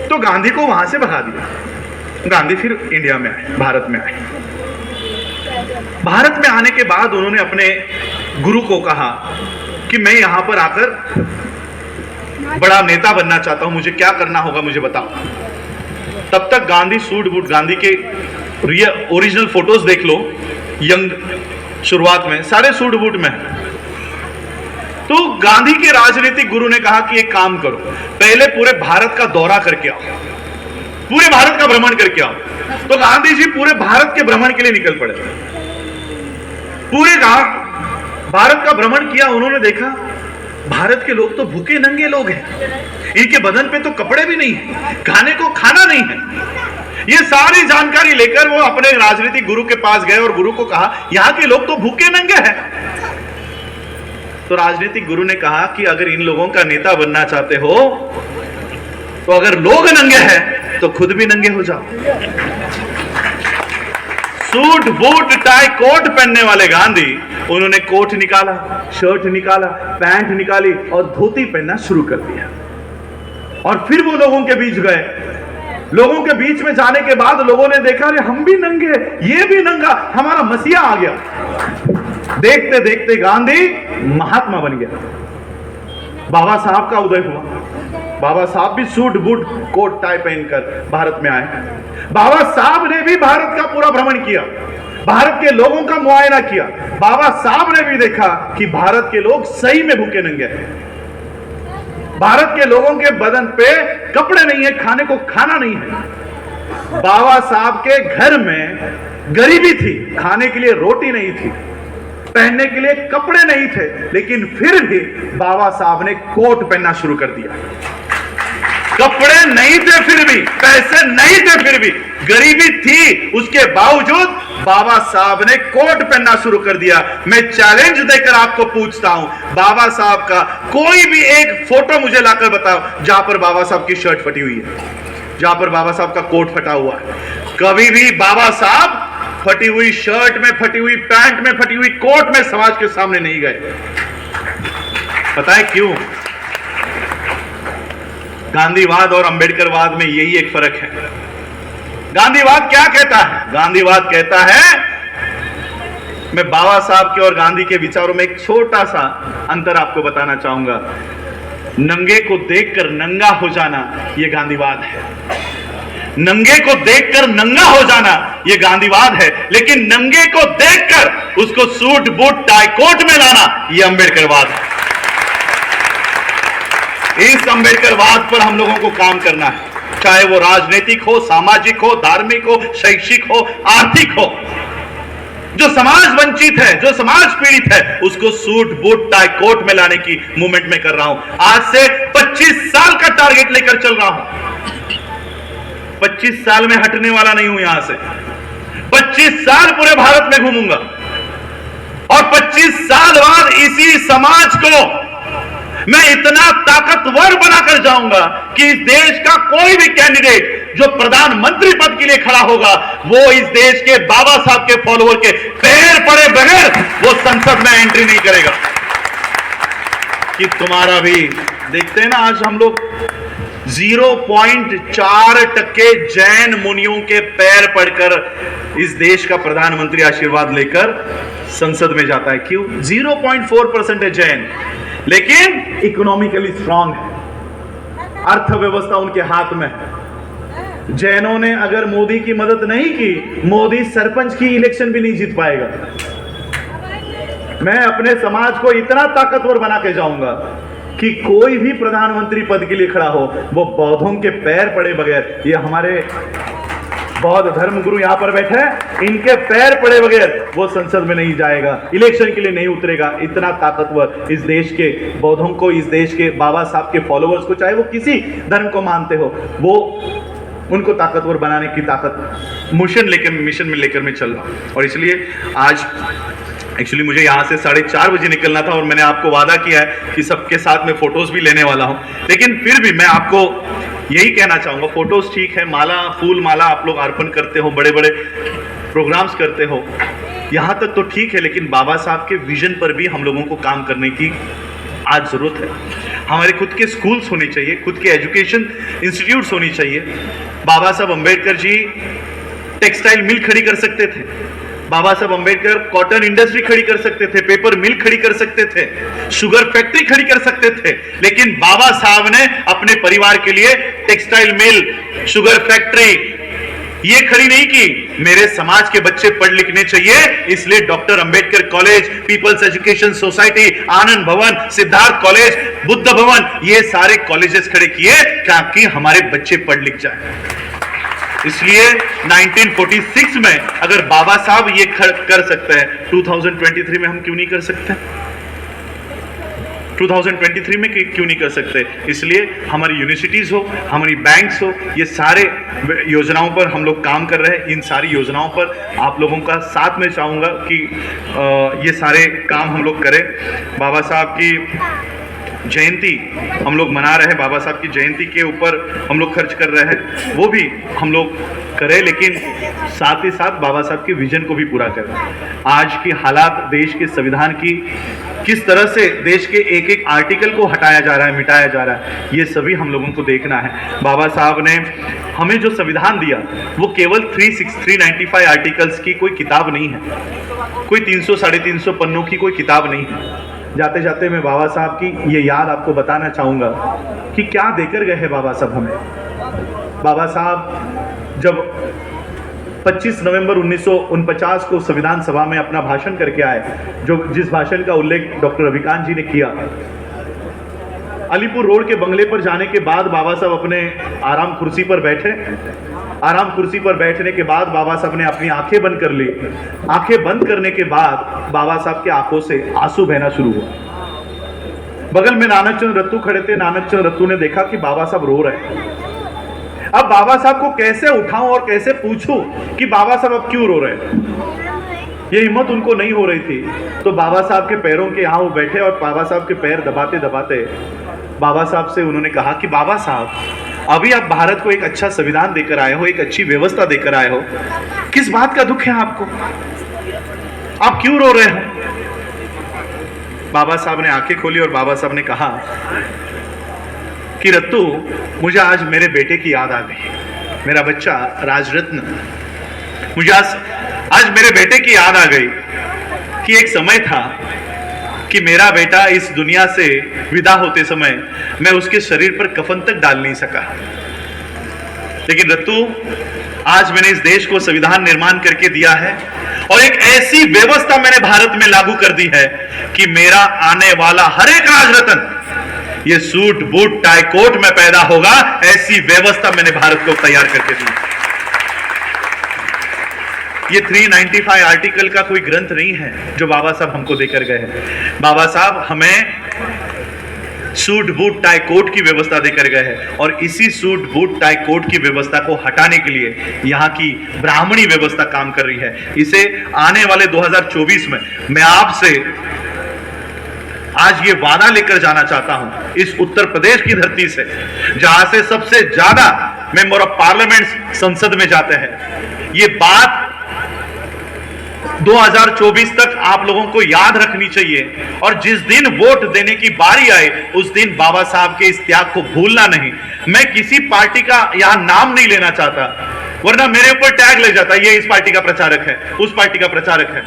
Speaker 1: तो गांधी को वहां से भगा दिया। गांधी फिर इंडिया में आए, भारत में आए। भारत में आने के बाद उन्होंने अपने गुरु को कहा कि मैं यहां पर आकर बड़ा नेता बनना चाहता हूं, मुझे क्या करना होगा मुझे बताओ। तब तक गांधी सूट बूट, गांधी के ओरिजिनल फोटोज देख लो, यंग शुरुआत में सारे सूट बूट में। तो गांधी के राजनीतिक गुरु ने कहा कि एक काम करो, पहले पूरे भारत का दौरा करके आओ, पूरे भारत का भ्रमण करके आओ। तो गांधी जी पूरे भारत के भ्रमण के लिए निकल पड़े। पूरे भारत का भ्रमण किया। उन्होंने देखा भारत के लोग तो भूखे नंगे लोग हैं, इनके बदन पे तो कपड़े भी नहीं है, खाने को खाना नहीं है। ये सारी जानकारी लेकर वो अपने राजनीतिक गुरु के पास गए और गुरु को कहा यहां के लोग तो भूखे नंगे हैं। तो राजनीतिक गुरु ने कहा कि अगर इन लोगों का नेता बनना चाहते हो तो अगर लोग नंगे हैं तो खुद भी नंगे हो जाओ। सूट बूट टाई कोट पहनने वाले गांधी, उन्होंने कोट निकाला, शर्ट निकाला, पैंट निकाली और धोती पहनना शुरू कर दिया। और फिर वो लोगों के बीच गए। लोगों के बीच में जाने के बाद लोगों ने देखा अरे हम भी नंगे, ये भी नंगा, हमारा मसीहा आ गया। देखते देखते गांधी महात्मा बन गया। बाबा साहब का उदय हुआ। बाबा साहब भी सूट बूट कोट टाई पहनकर भारत में आए। बाबा साहब ने भी भारत का पूरा भ्रमण किया, भारत के लोगों का मुआयना किया। बाबा साहब ने भी देखा कि भारत के लोग सही में भूखे नंगे हैं, भारत के लोगों के बदन पे कपड़े नहीं है, खाने को खाना नहीं है। बाबा साहब के घर में गरीबी थी, खाने के लिए रोटी नहीं थी, पहनने के लिए कपड़े नहीं थे, लेकिन फिर भी बाबा साहब ने कोट पहनना शुरू कर दिया। कपड़े नहीं थे फिर भी, पैसे नहीं थे फिर भी, गरीबी थी, उसके बावजूद बाबा साहब ने कोट पहनना शुरू कर दिया। मैं चैलेंज देकर आपको पूछता हूं, बाबा साहब का कोई भी एक फोटो मुझे लाकर बताओ जहां पर बाबा साहब की शर्ट फटी हुई है, जहां पर बाबा साहब का कोट फटा हुआ है। कभी भी बाबा साहब फटी हुई शर्ट में, फटी हुई पैंट में, फटी हुई कोट में समाज के सामने नहीं गए। पता है क्यों? गांधीवाद और अंबेडकरवाद में यही एक फर्क है। गांधीवाद क्या कहता है? गांधीवाद कहता है, मैं बाबा साहब के और गांधी के विचारों में एक छोटा सा अंतर आपको बताना चाहूंगा। नंगे को देखकर नंगा हो जाना यह गांधीवाद है, नंगे को देखकर नंगा हो जाना यह गांधीवाद है, लेकिन नंगे को देखकर उसको सूट बूट टाई कोट में लाना यह अंबेडकरवाद है। इस अंबेडकरवाद पर हम लोगों को काम करना है, चाहे वो राजनीतिक हो, सामाजिक हो, धार्मिक हो, शैक्षिक हो, आर्थिक हो। जो समाज वंचित है, जो समाज पीड़ित है, उसको सूट बूट टाई कोट में लाने की मूवमेंट में कर रहा हूं। आज से 25 साल का टारगेट लेकर चल रहा हूं। 25 साल में हटने वाला नहीं हूं यहां से। 25 साल पूरे भारत में घूमूंगा और 25 साल बाद इसी समाज को मैं इतना ताकतवर बनाकर जाऊंगा कि इस देश का कोई भी कैंडिडेट जो प्रधानमंत्री पद के लिए खड़ा होगा, वो इस देश के बाबा साहब के फॉलोअर के पैर पड़े बगैर वो संसद में एंट्री नहीं करेगा। कि तुम्हारा भी देखते हैं ना, आज हम लोग 0.4% जैन मुनियों के पैर पड़कर इस देश का प्रधानमंत्री आशीर्वाद लेकर संसद में जाता है। क्यों? 0.4% है जैन, लेकिन इकोनॉमिकली स्ट्रांग है, अर्थव्यवस्था उनके हाथ में है। जैनों ने अगर मोदी की मदद नहीं की, मोदी सरपंच की इलेक्शन भी नहीं जीत पाएगा। मैं अपने समाज को इतना ताकतवर बना के जाऊंगा कि कोई भी प्रधानमंत्री पद के लिए खड़ा हो, वो बौद्धों के पैर पड़े बगैर, ये हमारे बौद्ध धर्म गुरु यहां पर बैठे हैं, इनके पैर पड़े बगैर वो संसद में नहीं जाएगा, इलेक्शन के लिए नहीं उतरेगा। इतना ताकतवर इस देश के बौद्धों को, इस देश के बाबा साहब के फॉलोअर्स को, चाहे वो किसी धर्म को मानते हो, वो उनको ताकतवर बनाने की ताकत मिशन में लेकर मैं चल रहा हूं। और इसलिए आज एक्चुअली मुझे यहाँ से 4:30 बजे निकलना था और मैंने आपको वादा किया है कि सबके साथ में फोटोज भी लेने वाला हूँ, लेकिन फिर भी मैं आपको यही कहना चाहूँगा, फोटोज ठीक है, माला, फूल माला आप लोग अर्पण करते हो, बड़े बड़े प्रोग्राम्स करते हो, यहाँ तक तो ठीक है, लेकिन बाबा साहब के विजन पर भी हम लोगों को काम करने की आज जरूरत है। हमारे खुद के स्कूल्स होने चाहिए, खुद के एजुकेशन इंस्टीट्यूट्स होनी चाहिए। बाबा साहब अम्बेडकर जी टेक्सटाइल मिल खड़ी कर सकते थे, बाबा साहब अम्बेडकर कॉटन इंडस्ट्री खड़ी कर सकते थे, पेपर मिल खड़ी कर सकते थे, शुगर फैक्ट्री खड़ी कर सकते थे, लेकिन बाबा साहब ने अपने परिवार के लिए टेक्सटाइल मिल, शुगर फैक्ट्री ये खड़ी नहीं की। मेरे समाज के बच्चे पढ़ लिखने चाहिए, इसलिए doctor Ambedkar college, people's education society, Anand Bhavan, Siddharth college, Buddha भवन, ये सारे कॉलेजेस खड़े किए ताकि हमारे बच्चे पढ़ लिख जाए। इसलिए 1946 में अगर बाबा साहब ये कर सकते हैं, 2023 में हम क्यों नहीं कर सकते? 2023 में क्यों नहीं कर सकते? इसलिए हमारी यूनिवर्सिटीज हो, हमारी बैंक्स हो, ये सारे योजनाओं पर हम लोग काम कर रहे हैं। इन सारी योजनाओं पर आप लोगों का साथ में चाहूँगा कि ये सारे काम हम लोग करें। बाबा साहब की जयंती हम लोग मना रहे हैं, बाबा साहब की जयंती के ऊपर हम लोग खर्च कर रहे हैं, वो भी हम लोग करें, लेकिन साथ ही साथ बाबा साहब के विजन को भी पूरा करें। आज की हालात देश के संविधान की, किस तरह से देश के एक एक आर्टिकल को हटाया जा रहा है, मिटाया जा रहा है, ये सभी हम लोगों को देखना है। बाबा साहब ने हमें जो संविधान दिया वो केवल 395 आर्टिकल्स की कोई किताब नहीं है, कोई 300-350 पन्नों की कोई किताब नहीं है। जाते जाते मैं बाबा साहब की ये याद आपको बताना चाहूँगा कि क्या देकर गए हैं बाबा साहब हमें। बाबा साहब जब 25 नवंबर 1949 को संविधान सभा में अपना भाषण करके आए, जिस भाषण का उल्लेख डॉक्टर रविकांत जी ने किया, अलीपुर रोड के बंगले पर जाने के बाद बाबा साहब अपने आराम कुर्सी पर बैठे। आराम कुर्सी पर बैठने के बाद बाबा साहब ने अपनी आंखें बंद कर ली। आंखें बंद करने के बाद बाबा साहब के आंखों से आंसू बहना शुरू हुआ। बगल में नानक चंद रत्तू खड़े थे। नानक चंद रत्तू ने देखा कि बाबा साहब रो रहे हैं। अब बाबा साहब को कैसे उठाऊं और कैसे पूछूं कि बाबा साहब अब क्यों रो रहे हैं, ये हिम्मत उनको नहीं हो रही थी। तो बाबा साहब के पैरों के यहाँ वो बैठे और बाबा साहब के पैर दबाते दबाते बाबा साहब से उन्होंने कहा कि बाबा साहब, अभी आप भारत को एक अच्छा संविधान देकर आए हो, एक अच्छी व्यवस्था देकर आए हो, किस बात का दुख है आपको? आप क्यों रो रहे हो? बाबा साहब ने आंखें खोली और बाबा साहब ने कहा कि रत्तू, मुझे आज मेरे बेटे की याद आ गई, मेरा बच्चा राजरत्न। मुझे आज मेरे बेटे की याद आ गई कि एक समय था कि मेरा बेटा इस दुनिया से विदा होते समय मैं उसके शरीर पर कफन तक डाल नहीं सका, लेकिन रत्तू, आज मैंने इस देश को संविधान निर्माण करके दिया है और एक ऐसी व्यवस्था मैंने भारत में लागू कर दी है कि मेरा आने वाला हर एक राजरत्न ये सूट बूट टाई कोट में पैदा होगा। ऐसी व्यवस्था मैंने भारत को तैयार करके दी। ये 395 आर्टिकल का कोई ग्रंथ नहीं है जो बाबा साहब हमको देकर गए हैं। बाबा साहब हमें सूट बूट टाई कोट की व्यवस्था देकर गए हैं और इसी सूट बूट टाई कोट की व्यवस्था को हटाने के लिए यहाँ की ब्राह्मणी व्यवस्था काम कर रही है। इसे आने वाले 2024 में मैं आपसे आज ये वादा लेकर जाना चाहता हूं, इस उत्तर प्रदेश की धरती से, जहां से सबसे ज्यादा मेंबर ऑफ पार्लियामेंट संसद में जाते हैं। ये बात 2024 तक आप लोगों को याद रखनी चाहिए, और जिस दिन वोट देने की बारी आए उस दिन बाबा साहब के इस त्याग को भूलना नहीं। मैं किसी पार्टी का यहां नाम नहीं लेना चाहता, वरना मेरे ऊपर टैग लग जाता, ये इस पार्टी का प्रचारक है, उस पार्टी का प्रचारक है।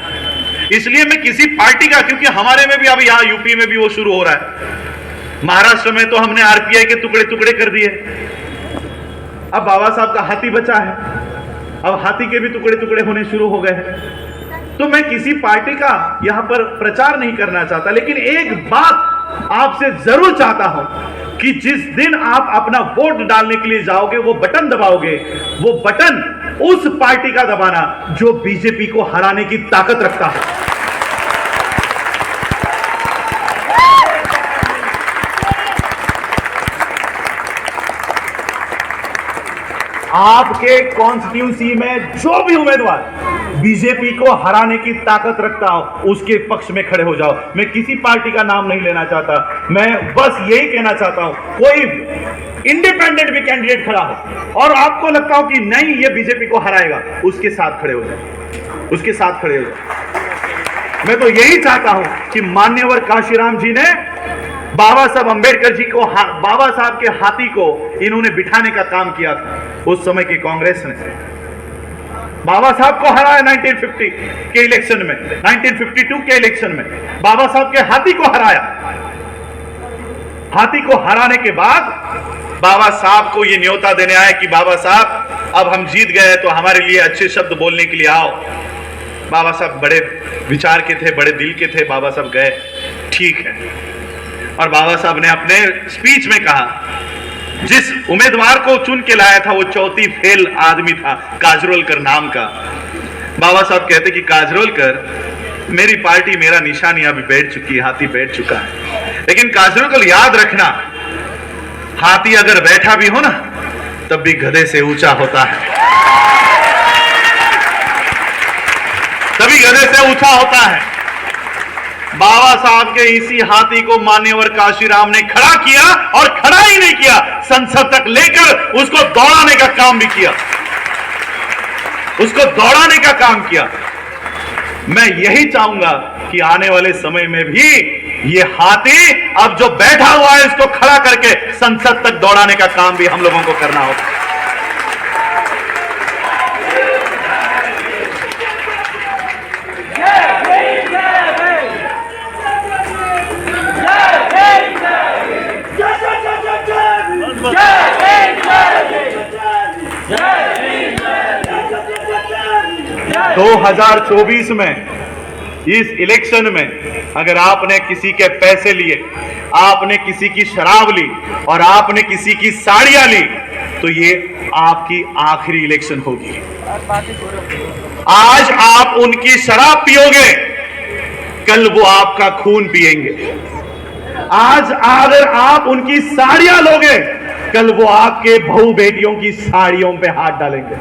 Speaker 1: इसलिए मैं किसी पार्टी का, क्योंकि हमारे में भी अभी यहां यूपी में भी वो शुरू हो रहा है, महाराष्ट्र में तो हमने आरपीआई के टुकड़े टुकड़े कर दिए, अब बाबा साहब का हाथी बचा है, अब हाथी के भी टुकड़े टुकड़े होने शुरू हो गए हैं। तो मैं किसी पार्टी का यहां पर प्रचार नहीं करना चाहता, लेकिन एक बात आपसे जरूर चाहता हूं कि जिस दिन आप अपना वोट डालने के लिए जाओगे, वो बटन दबाओगे, वो बटन उस पार्टी का दबाना जो बीजेपी को हराने की ताकत रखता है। आपके कॉन्स्टिट्यूंसी में जो भी उम्मीदवार बीजेपी को हराने की ताकत रखता हो, उसके पक्ष में खड़े हो जाओ। मैं किसी पार्टी का नाम नहीं लेना चाहता, मैं बस यही कहना चाहता हूं, कोई इंडिपेंडेंट भी कैंडिडेट खड़ा हो और आपको लगता हो कि नहीं ये बीजेपी को हराएगा, उसके साथ खड़े हो जाए, उसके साथ खड़े हो जाए। मैं तो यही चाहता हूं कि मान्यवर काशीराम जी ने बाबा साहब अंबेडकर जी को, बाबा साहब के हाथी को इन्होंने बिठाने का काम किया था। उस समय की कांग्रेस ने बाबा साहब को हराया 1950 के इलेक्शन में, 1952 के इलेक्शन में बाबा साहब के हाथी को हराया। हाथी को हराने के बाद बाबा साहब को यह न्योता देने आए कि बाबा साहब अब हम जीत गए तो हमारे लिए अच्छे शब्द बोलने के लिए आओ। बाबा साहब बड़े विचार के थे, बड़े दिल के थे, बाबा साहब गए, ठीक है। और बाबा साहब ने अपने स्पीच में कहा, जिस उम्मीदवार को चुन के लाया था वो चौथी फेल आदमी था, काजरोलकर नाम का। बाबा साहब कहते कि काजरोलकर, मेरी पार्टी, मेरा निशानी अभी बैठ चुकी है, हाथी बैठ चुका है, लेकिन काजरोलकर याद रखना, हाथी अगर बैठा भी हो ना तब भी गधे से ऊंचा होता है, तभी गधे से ऊंचा होता है। बाबा साहब के इसी हाथी को मान्यवर काशीराम ने खड़ा किया, और खड़ा ही नहीं किया, संसद तक लेकर उसको दौड़ाने का काम भी किया, उसको दौड़ाने का काम किया। मैं यही चाहूंगा कि आने वाले समय में भी ये हाथी अब जो बैठा हुआ है इसको खड़ा करके संसद तक दौड़ाने का काम भी हम लोगों को करना होगा। दो 2024 में इस इलेक्शन में अगर आपने किसी के पैसे लिए, आपने किसी की शराब ली और आपने किसी की साड़ियां ली, तो ये आपकी आखिरी इलेक्शन होगी। आज आप उनकी शराब पियोगे, कल वो आपका खून पिएंगे। आज अगर आप उनकी साड़ियां लोगे, कल वो आपके बहू बेटियों की साड़ियों पे हाथ डालेंगे।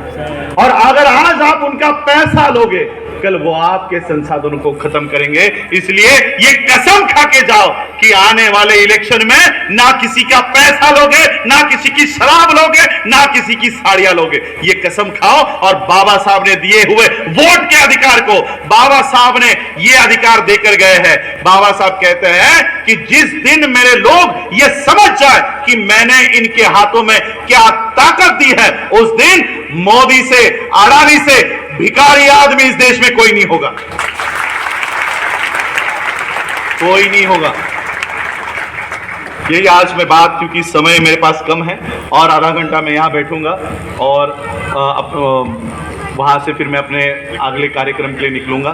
Speaker 1: और अगर आज आप उनका पैसा लोगे, कल वो आपके संसाधनों को खत्म करेंगे। इसलिए ये कसम खा के जाओ कि आने वाले इलेक्शन में ना किसी का पैसा लोगे, ना किसी की शराब लोगे, ना किसी की साड़ियां लोगे। ये कसम खाओ, और बाबा साहब ने दिए हुए वोट के अधिकार को बाबा साहब ने ये अधिकार देकर गए हैं। बाबा साहब कहते हैं कि जिस दिन मेरे लोग ये समझ जाए कि मैंने इनके हाथों में क्या ताकत दी है, उस दिन मोदी से, अडानी से भिखारी आदमी इस देश में कोई नहीं होगा, कोई नहीं होगा। यही आज मैं बात, क्योंकि समय मेरे पास कम है और आधा घंटा मैं यहां बैठूंगा और वहां से फिर मैं अपने अगले कार्यक्रम के लिए निकलूंगा।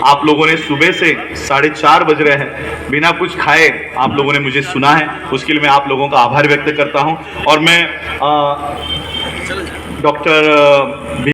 Speaker 1: आप लोगों ने सुबह से 4:30 बज रहे हैं बिना कुछ खाए आप लोगों ने मुझे सुना है, उसके लिए मैं आप लोगों का आभार व्यक्त करता हूं। और मैं डॉक्टर